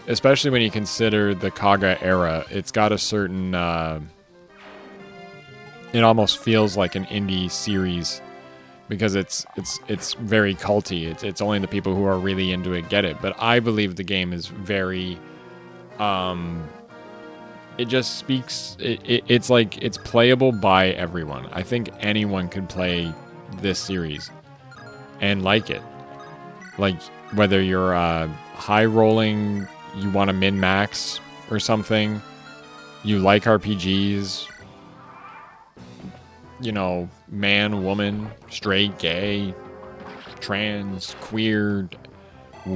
especially when you consider the Kaga era, it's got a certain it almost feels like an indie series because it's very culty. It's only the people who are really into it get it. But I believe the game is very it just speaks, it's like, it's playable by everyone. I think anyone could play this series and like it. Like, whether you're high rolling, you want to min-max or something, you like RPGs, you know, man, woman, straight, gay, trans, queer,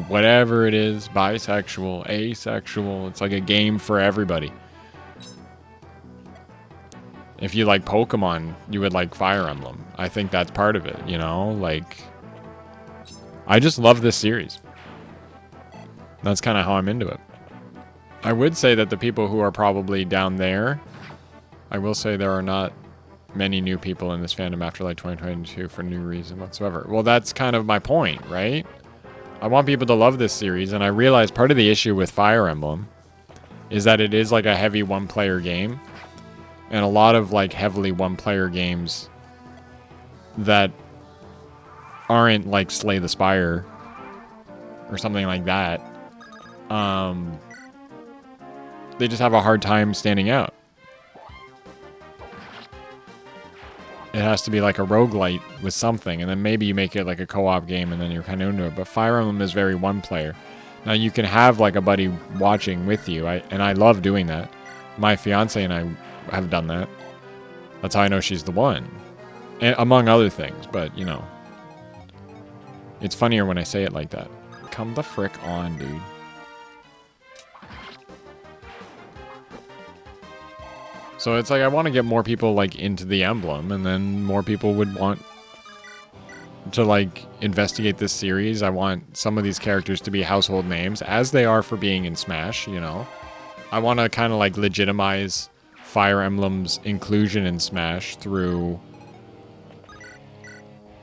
whatever it is, bisexual, asexual, it's like a game for everybody. If you like Pokemon, you would like Fire Emblem. I think that's part of it, you know? Like, I just love this series. That's kind of how I'm into it. I would say that the people who are probably down there, I will say there are not many new people in this fandom after like 2022 for no reason whatsoever. Well, that's kind of my point, right? I want people to love this series, and I realize part of the issue with Fire Emblem is that it is like a heavy one-player game. And a lot of like heavily one-player games that aren't like Slay the Spire or something like that, they just have a hard time standing out. It has to be like a roguelite with something, and then maybe you make it like a co-op game and then you're kind of into it. But Fire Emblem is very one-player. Now you can have like a buddy watching with you, and I love doing that. My fiance and I have done that. That's how I know she's the one. And among other things, but you know. It's funnier when I say it like that. Come the frick on, dude. So it's like I want to get more people like into the Emblem, and then more people would want to like investigate this series. I want some of these characters to be household names, as they are for being in Smash, you know. I want to kind of like legitimize Fire Emblem's inclusion in Smash through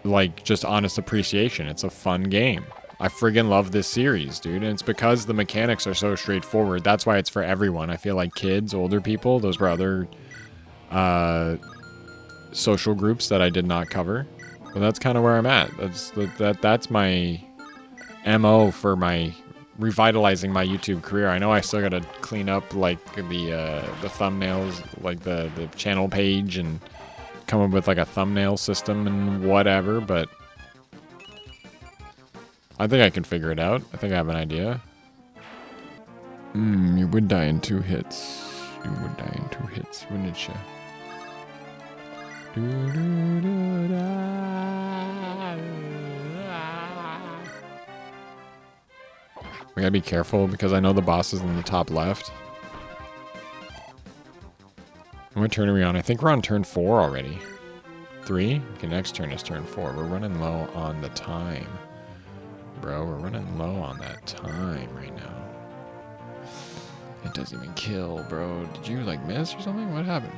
like just honest appreciation. It's a fun game. I friggin' love this series, dude, and it's because the mechanics are so straightforward. That's why it's for everyone. I feel like kids, older people, those were other social groups that I did not cover. But that's kind of where I'm at. That's my MO for my revitalizing my YouTube career. I know I still gotta clean up like the thumbnails, like the channel page, and come up with like a thumbnail system and whatever, but I think I can figure it out. I think I have an idea. You would die in 2 hits. You would die in 2 hits, wouldn't you? We gotta be careful because I know the boss is in the top left. What turn are we on? I think we're on turn 4 already. 3? Okay, next turn is turn 4. We're running low on the time. Bro, we're running low on that time right now. It doesn't even kill, bro. Did you, like, miss or something? What happened?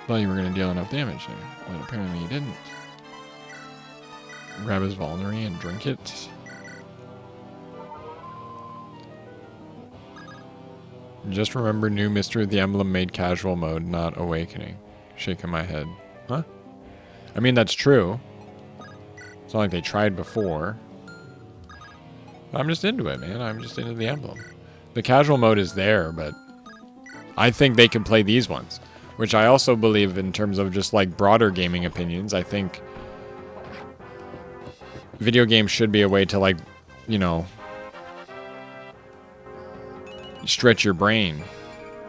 Thought you were going to deal enough damage there, but apparently you didn't. Grab his Vulnerary and drink it. Just remember, new Mystery of the Emblem made casual mode, not Awakening. Shaking my head. Huh? I mean, that's true. It's not like they tried before. But I'm just into it, man. I'm just into the Emblem. The casual mode is there, but I think they can play these ones. Which I also believe in terms of just like broader gaming opinions. I think video games should be a way to like, you know, stretch your brain.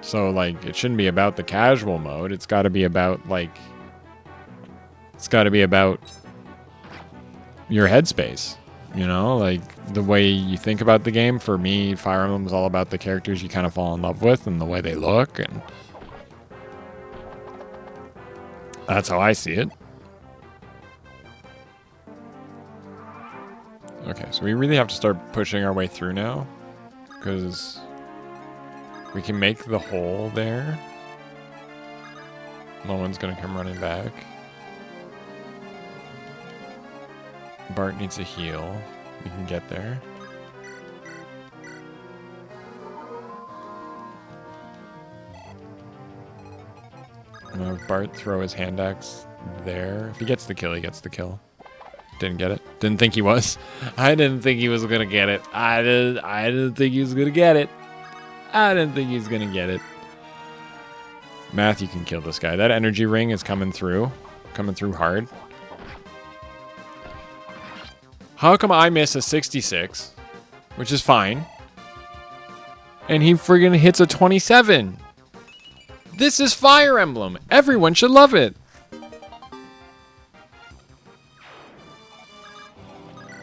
So like it shouldn't be about the casual mode. It's got to be about like, it's got to be about your headspace, you know, like the way you think about the game. For me, Fire Emblem is all about the characters you kind of fall in love with and the way they look, and that's how I see it. Okay, so we really have to start pushing our way through now, because we can make the hole there. No one's gonna come running back. Bart needs a heal. We can get there. I'm gonna have Bart throw his hand axe there. If he gets the kill, he gets the kill. Didn't get it. Didn't think he was. I didn't think he was gonna get it. I didn't think he was gonna get it. I didn't think he was gonna get it. Math, you can kill this guy. That energy ring is coming through. Coming through hard. How come I miss a 66? Which is fine. And he friggin' hits a 27. This is Fire Emblem. Everyone should love it.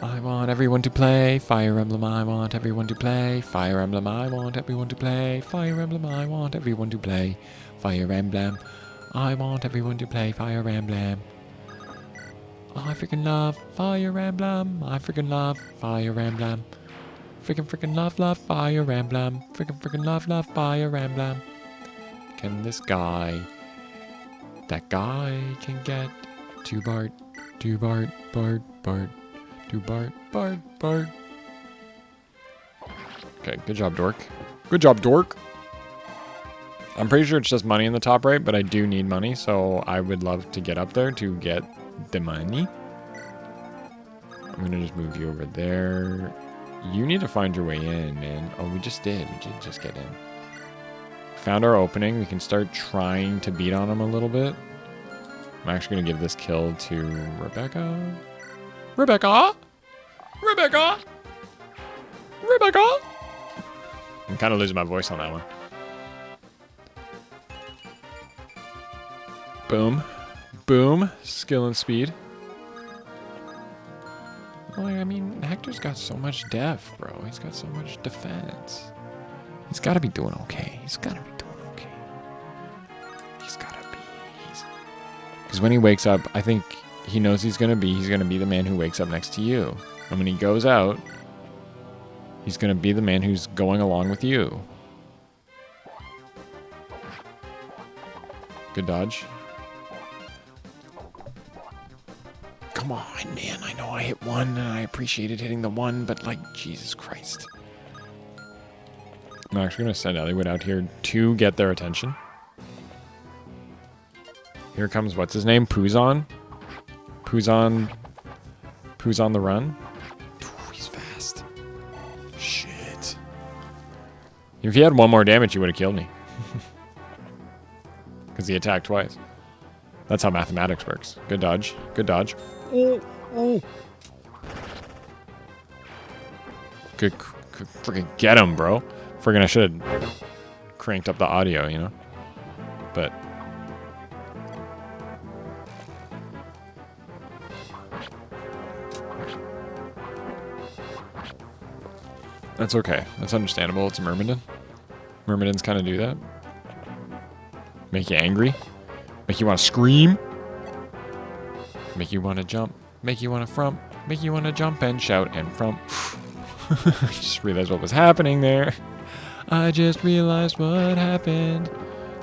I want everyone to play Fire Emblem. I want everyone to play Fire Emblem. I want everyone to play Fire Emblem. I want everyone to play Fire Emblem. I want everyone to play Fire Emblem. I freaking love Fire Emblem. I freaking love Fire Emblem. Freaking love Fire Emblem. Freaking love Fire Emblem. Can this guy, that guy can get to Bart, to Bart, Bart, Bart, to Bart, Bart, Bart. Okay, good job, Dork. Good job, Dork. I'm pretty sure it's just money in the top right, but I do need money, so I would love to get up there to get the money. I'm gonna just move you over there. You need to find your way in, man. Oh, we just did. We did just get in. Found our opening. We can start trying to beat on him a little bit. I'm actually gonna give this kill to Rebecca. Rebecca! Rebecca! Rebecca! I'm kind of losing my voice on that one. Boom. Boom. Skill and speed. Well, I mean, Hector's got so much def, bro. He's got so much defense. He's got to be doing okay. He's got to be doing okay. He's got to be. Because when he wakes up, I think he knows he's going to be the man who wakes up next to you. And when he goes out, he's going to be the man who's going along with you. Good dodge. Come on, man. I know I hit one, and I appreciated hitting the one, but, like, Jesus Christ. I'm actually going to send Eliwood out here to get their attention. Here comes, what's his name? Puzon? Puzon the run. Ooh, he's fast. Shit. If he had one more damage, he would have killed me. Because he attacked twice. That's how mathematics works. Good dodge. Good dodge. Oh, oh. Good freaking get him, bro. Friggin' I should have cranked up the audio, you know? But that's okay. That's understandable. It's a Myrmidon. Myrmidons kind of do that. Make you angry. Make you want to scream. Make you want to jump. Make you want to frump. Make you want to jump and shout and frump. I just realized what was happening there. I just realized what happened.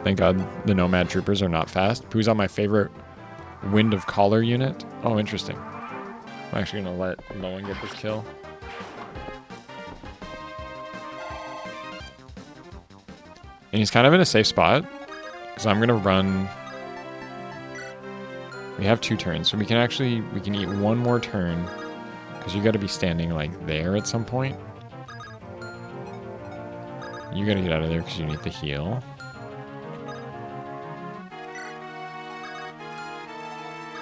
Thank God the Nomad Troopers are not fast. Who's on my favorite Wind of Collar unit? Oh, interesting. I'm actually going to let no one get this kill. And he's kind of in a safe spot. Because I'm going to run... We have 2 turns, so we can eat one more turn. Because you got to be standing like there at some point. You got to get out of there because you need the heal.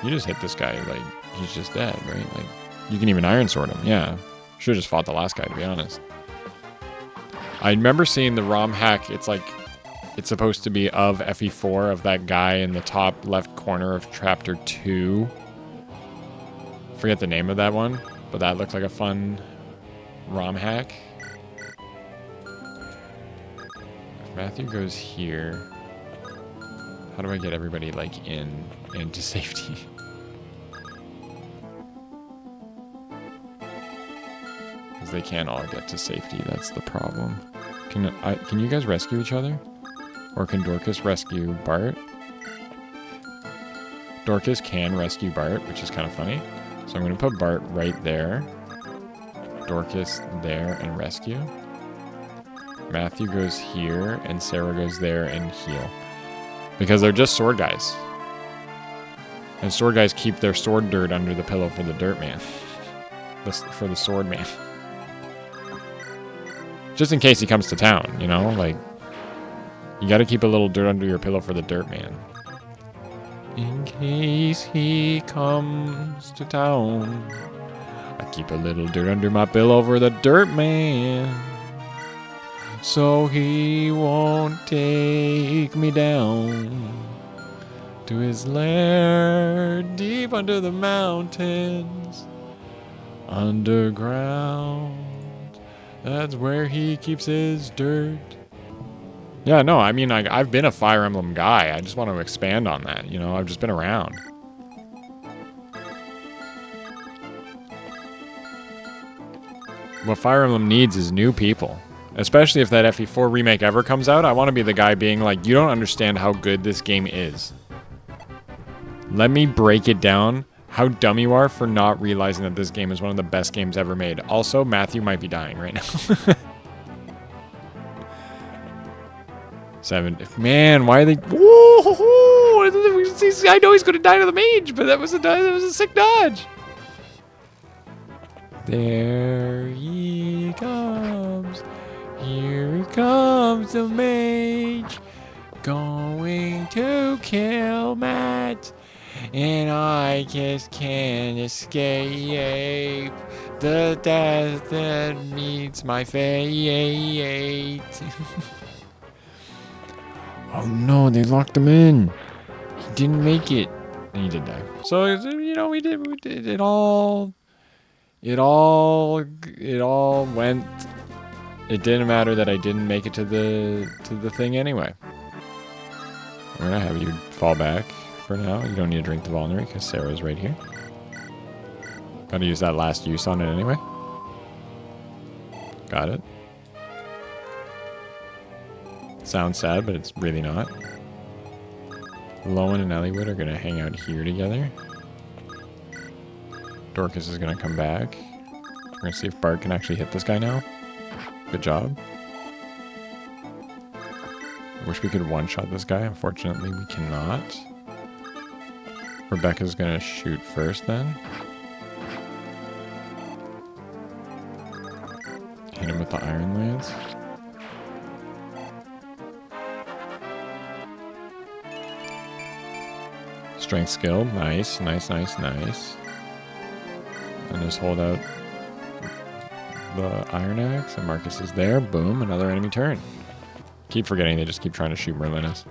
You just hit this guy, like, he's just dead, right? Like, you can even Iron Sword him, yeah. Should have just fought the last guy, to be honest. I remember seeing the ROM hack, it's like, it's supposed to be of FE4, of that guy in the top left corner of Chapter 2. Forget the name of that one, but that looks like a fun ROM hack. If Matthew goes here, how do I get everybody, like, into safety? Because they can't all get to safety, that's the problem. Can you guys rescue each other? Or can Dorcas rescue Bart? Dorcas can rescue Bart, which is kind of funny. So I'm going to put Bart right there. Dorcas there and rescue. Matthew goes here, and Sarah goes there and heal. Because they're just sword guys. And sword guys keep their sword dirt under the pillow for the dirt man. For the sword man. Just in case he comes to town, you know? Like, you gotta keep a little dirt under your pillow for the dirt man. In case he comes to town, I keep a little dirt under my pillow for the dirt man. So he won't take me down to his lair deep under the mountains. Underground, that's where he keeps his dirt. Yeah, no, I mean, I've been a Fire Emblem guy. I just want to expand on that, you know? I've just been around. What Fire Emblem needs is new people. Especially if that FE4 remake ever comes out, I want to be the guy being like, you don't understand how good this game is. Let me break it down how dumb you are for not realizing that this game is one of the best games ever made. Also, Matthew might be dying right now. 7. Man, why are they... Whoa! I know he's going to die to the mage, but that was a sick dodge. There he comes. Here comes the mage. Going to kill Matt. And I just can't escape the death that meets my fate. Oh no, they locked him in. He didn't make it. And he did die. So, you know, we did it all went. It didn't matter that I didn't make it to the thing anyway. I'm gonna have you fall back for now. You don't need to drink the vulnerary because Sarah's right here. Gotta use that last use on it anyway. Got it. Sounds sad, but it's really not. Lowen and Elliewood are gonna hang out here together. Dorcas is gonna come back. We're gonna see if Bart can actually hit this guy now. Good job. I wish we could one-shot this guy. Unfortunately, we cannot. Rebecca's gonna shoot first then. Hit him with the Iron Lance. Strength skill. Nice, nice, nice, nice. And just hold out the Iron Axe, and Marcus is there. Boom, another enemy turn. Keep forgetting they just keep trying to shoot Merlinus.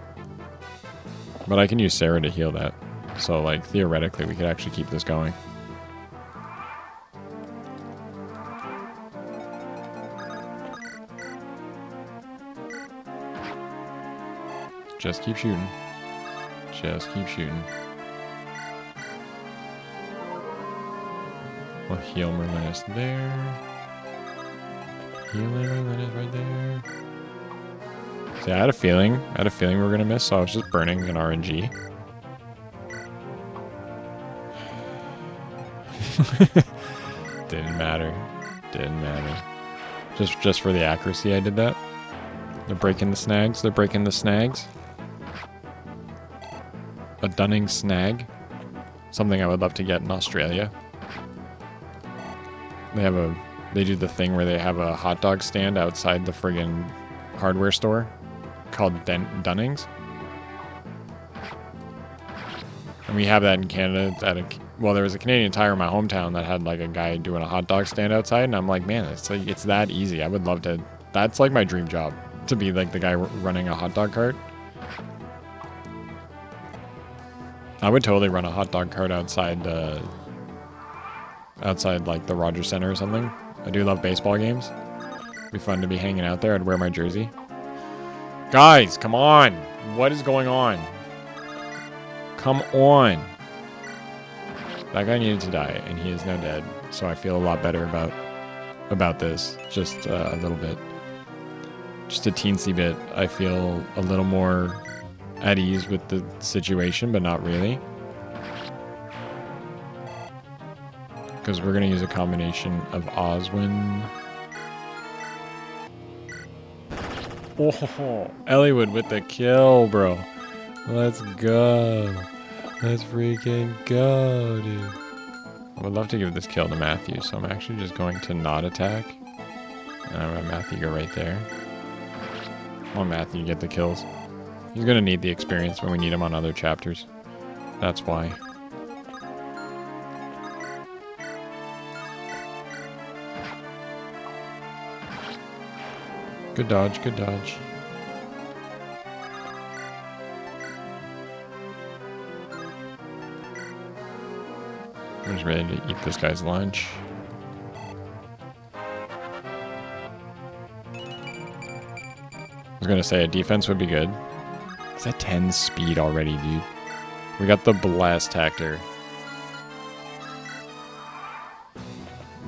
But I can use Sarah to heal that. So, like, theoretically, we could actually keep this going. Just keep shooting. Just keep shooting. We'll heal Merlinus there. Healing Merlinus right there. See, I had a feeling we were gonna miss, so I was just burning an RNG. Didn't matter. Didn't matter. Just for the accuracy, I did that. They're breaking the snags. They're breaking the snags. A Dunning snag. Something I would love to get in Australia. They do the thing where they have a hot dog stand outside the friggin' hardware store called Dunnings. And we have that in Canada well, there was a Canadian Tire in my hometown that had like a guy doing a hot dog stand outside, and I'm like, man, it's that easy. I would love to. That's like my dream job, to be like the guy running a hot dog cart. I would totally run a hot dog cart outside like the Rogers Center or something. I do love baseball games. It'd be fun to be hanging out there. I'd wear my jersey. Guys, come on. What is going on? Come on. That guy needed to die, and he is now dead. So I feel a lot better about this. Just a little bit. Just a teensy bit. I feel a little more at ease with the situation, but not really. Because we're going to use a combination of Oswin. Oh, Elliewood with the kill, bro. Let's go. Let's freaking go, dude. I would love to give this kill to Matthew, so I'm actually just going to not attack. And I'm going to Matthew go right there. I want Matthew to get the kills. He's going to need the experience when we need him on other chapters. That's why. Good dodge, good dodge. I'm just ready to eat this guy's lunch. I was was gonna say a defense would be good. Is that 10 speed already, dude? We got the Blast Hector.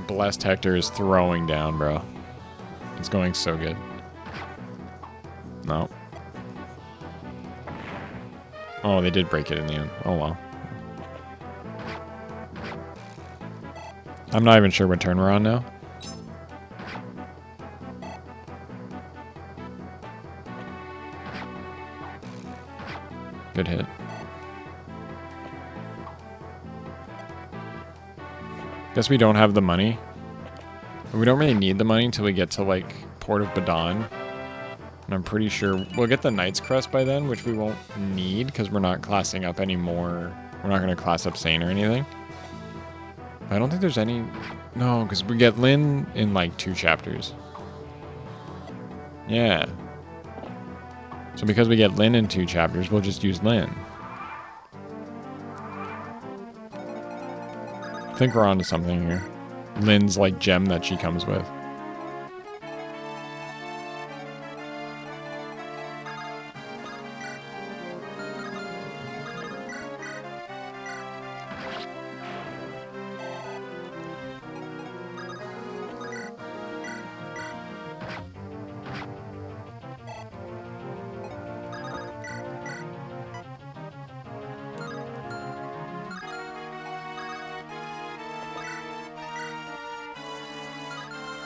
Blast Hector is throwing down, bro. It's going so good. No. Oh, they did break it in the end. Oh, well. I'm not even sure what turn we're on now. Good hit. Guess we don't have the money. We don't really need the money until we get to, like, Port of Badon. And I'm pretty sure we'll get the Knight's Crest by then, which we won't need because we're not classing up anymore. We're not going to class up Sane or anything. I don't think there's any... No, because we get Lyn in, like, 2 chapters. Yeah. So because we get Lyn in 2 chapters, we'll just use Lyn. I think we're onto something here. Lyn's, like, gem that she comes with.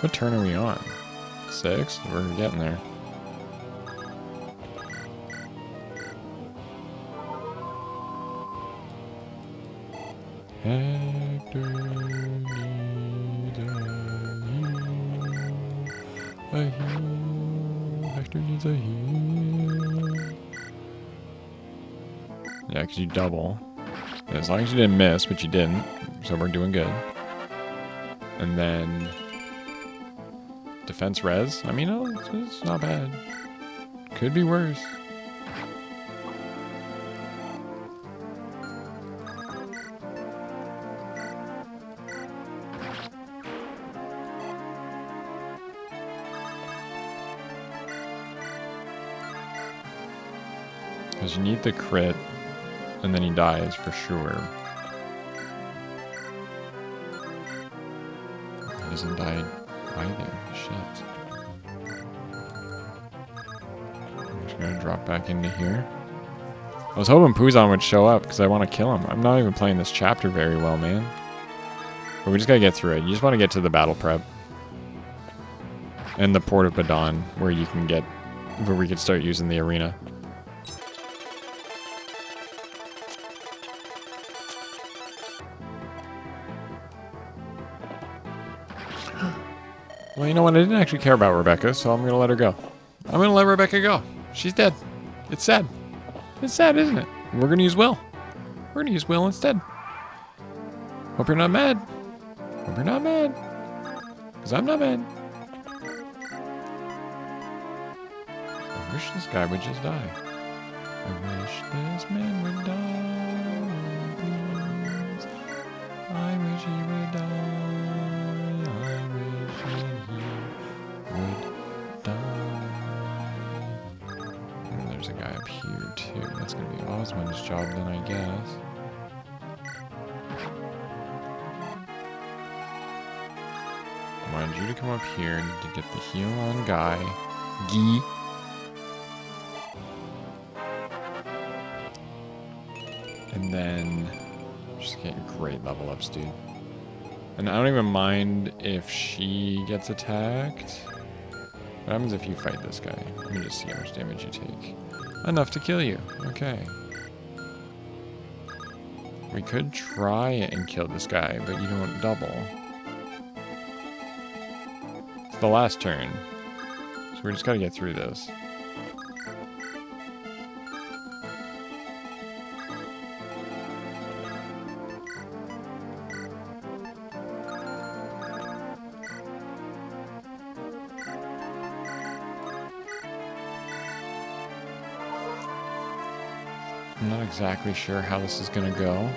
What turn are we on? 6? We're getting there. Hector needs a heal. Hector needs a heal. Yeah, because you double. Yeah, as long as you didn't miss, which you didn't, so we're doing good. And then... Defense res? I mean, oh, it's not bad. Could be worse. Because you need the crit, and then he dies for sure. He doesn't die either. Shit. I'm just gonna drop back into here. I was hoping Puzon would show up because I want to kill him. I'm not even playing this chapter very well, man. But we just gotta get through it. You just want to get to the battle prep. And the Port of Badon, where you can get... where we could start using the arena. Well, you know what? I didn't actually care about Rebecca, so I'm going to let her go. I'm going to let Rebecca go. She's dead. It's sad. It's sad, isn't it? We're going to use Will. We're going to use Will instead. Hope you're not mad. Hope you're not mad. Because I'm not mad. I wish this guy would just die. I wish this man would die. Please. I wish he would die. There's a guy up here too. That's gonna be Osmond's job then, I guess. I wanted you to come up here to get the heal on Guy. Gee. And then just getting great level ups, dude. And I don't even mind if she gets attacked. What happens if you fight this guy? Let me just see how much damage you take. Enough to kill you. Okay. We could try and kill this guy, but you don't double. It's the last turn. So we just gotta get through this. I'm not exactly sure how this is gonna go.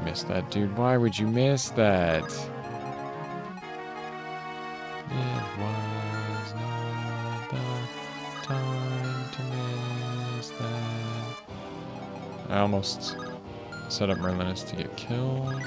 you miss that, dude? Why would you miss that? It was not the time to miss that. I almost set up Merlinus to get killed.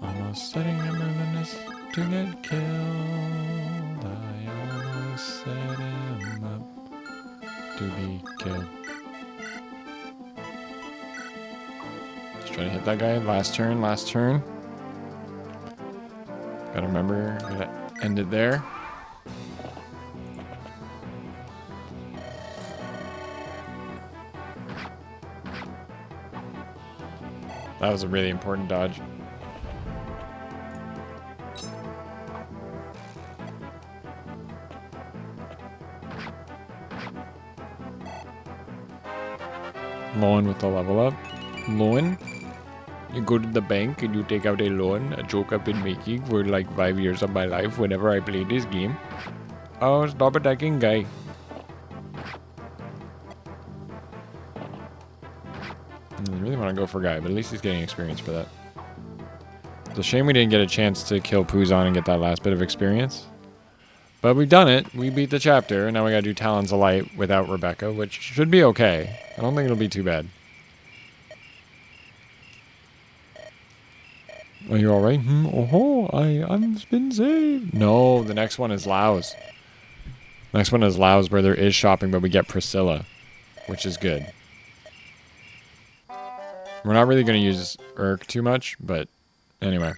Almost setting up Merlinus to get killed. I almost set him up to be killed. Just trying to hit that guy. Last turn, last turn. Gotta remember, gotta end it there. That was a really important dodge. Loan with the level up. Loan? You go to the bank and you take out a loan, a joke I've been making for like 5 years of my life whenever I play this game. Oh, stop attacking, guy. I really want to go for Guy, but at least he's getting experience for that. It's a shame we didn't get a chance to kill Puzon and get that last bit of experience. But we've done it. We beat the chapter, and now we gotta do Talons of Light without Rebecca, which should be okay. I don't think it'll be too bad. Are you alright? Oh, I've been saved. No, the next one is Laos. Next one is Laos, where there is shopping, but we get Priscilla, which is good. We're not really going to use Urk too much, but anyway.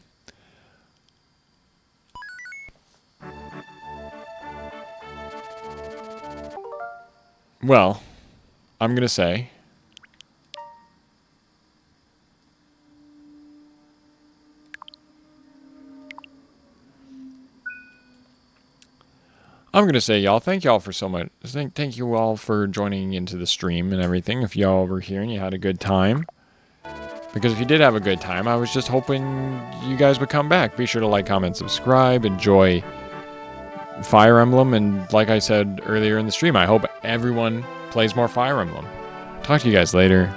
Well, I'm going to say... y'all, thank y'all for so much. Thank you all for joining into the stream and everything. If y'all were here and you had a good time. Because if you did have a good time, I was just hoping you guys would come back. Be sure to like, comment, subscribe, enjoy Fire Emblem. And like I said earlier in the stream, I hope everyone plays more Fire Emblem. Talk to you guys later.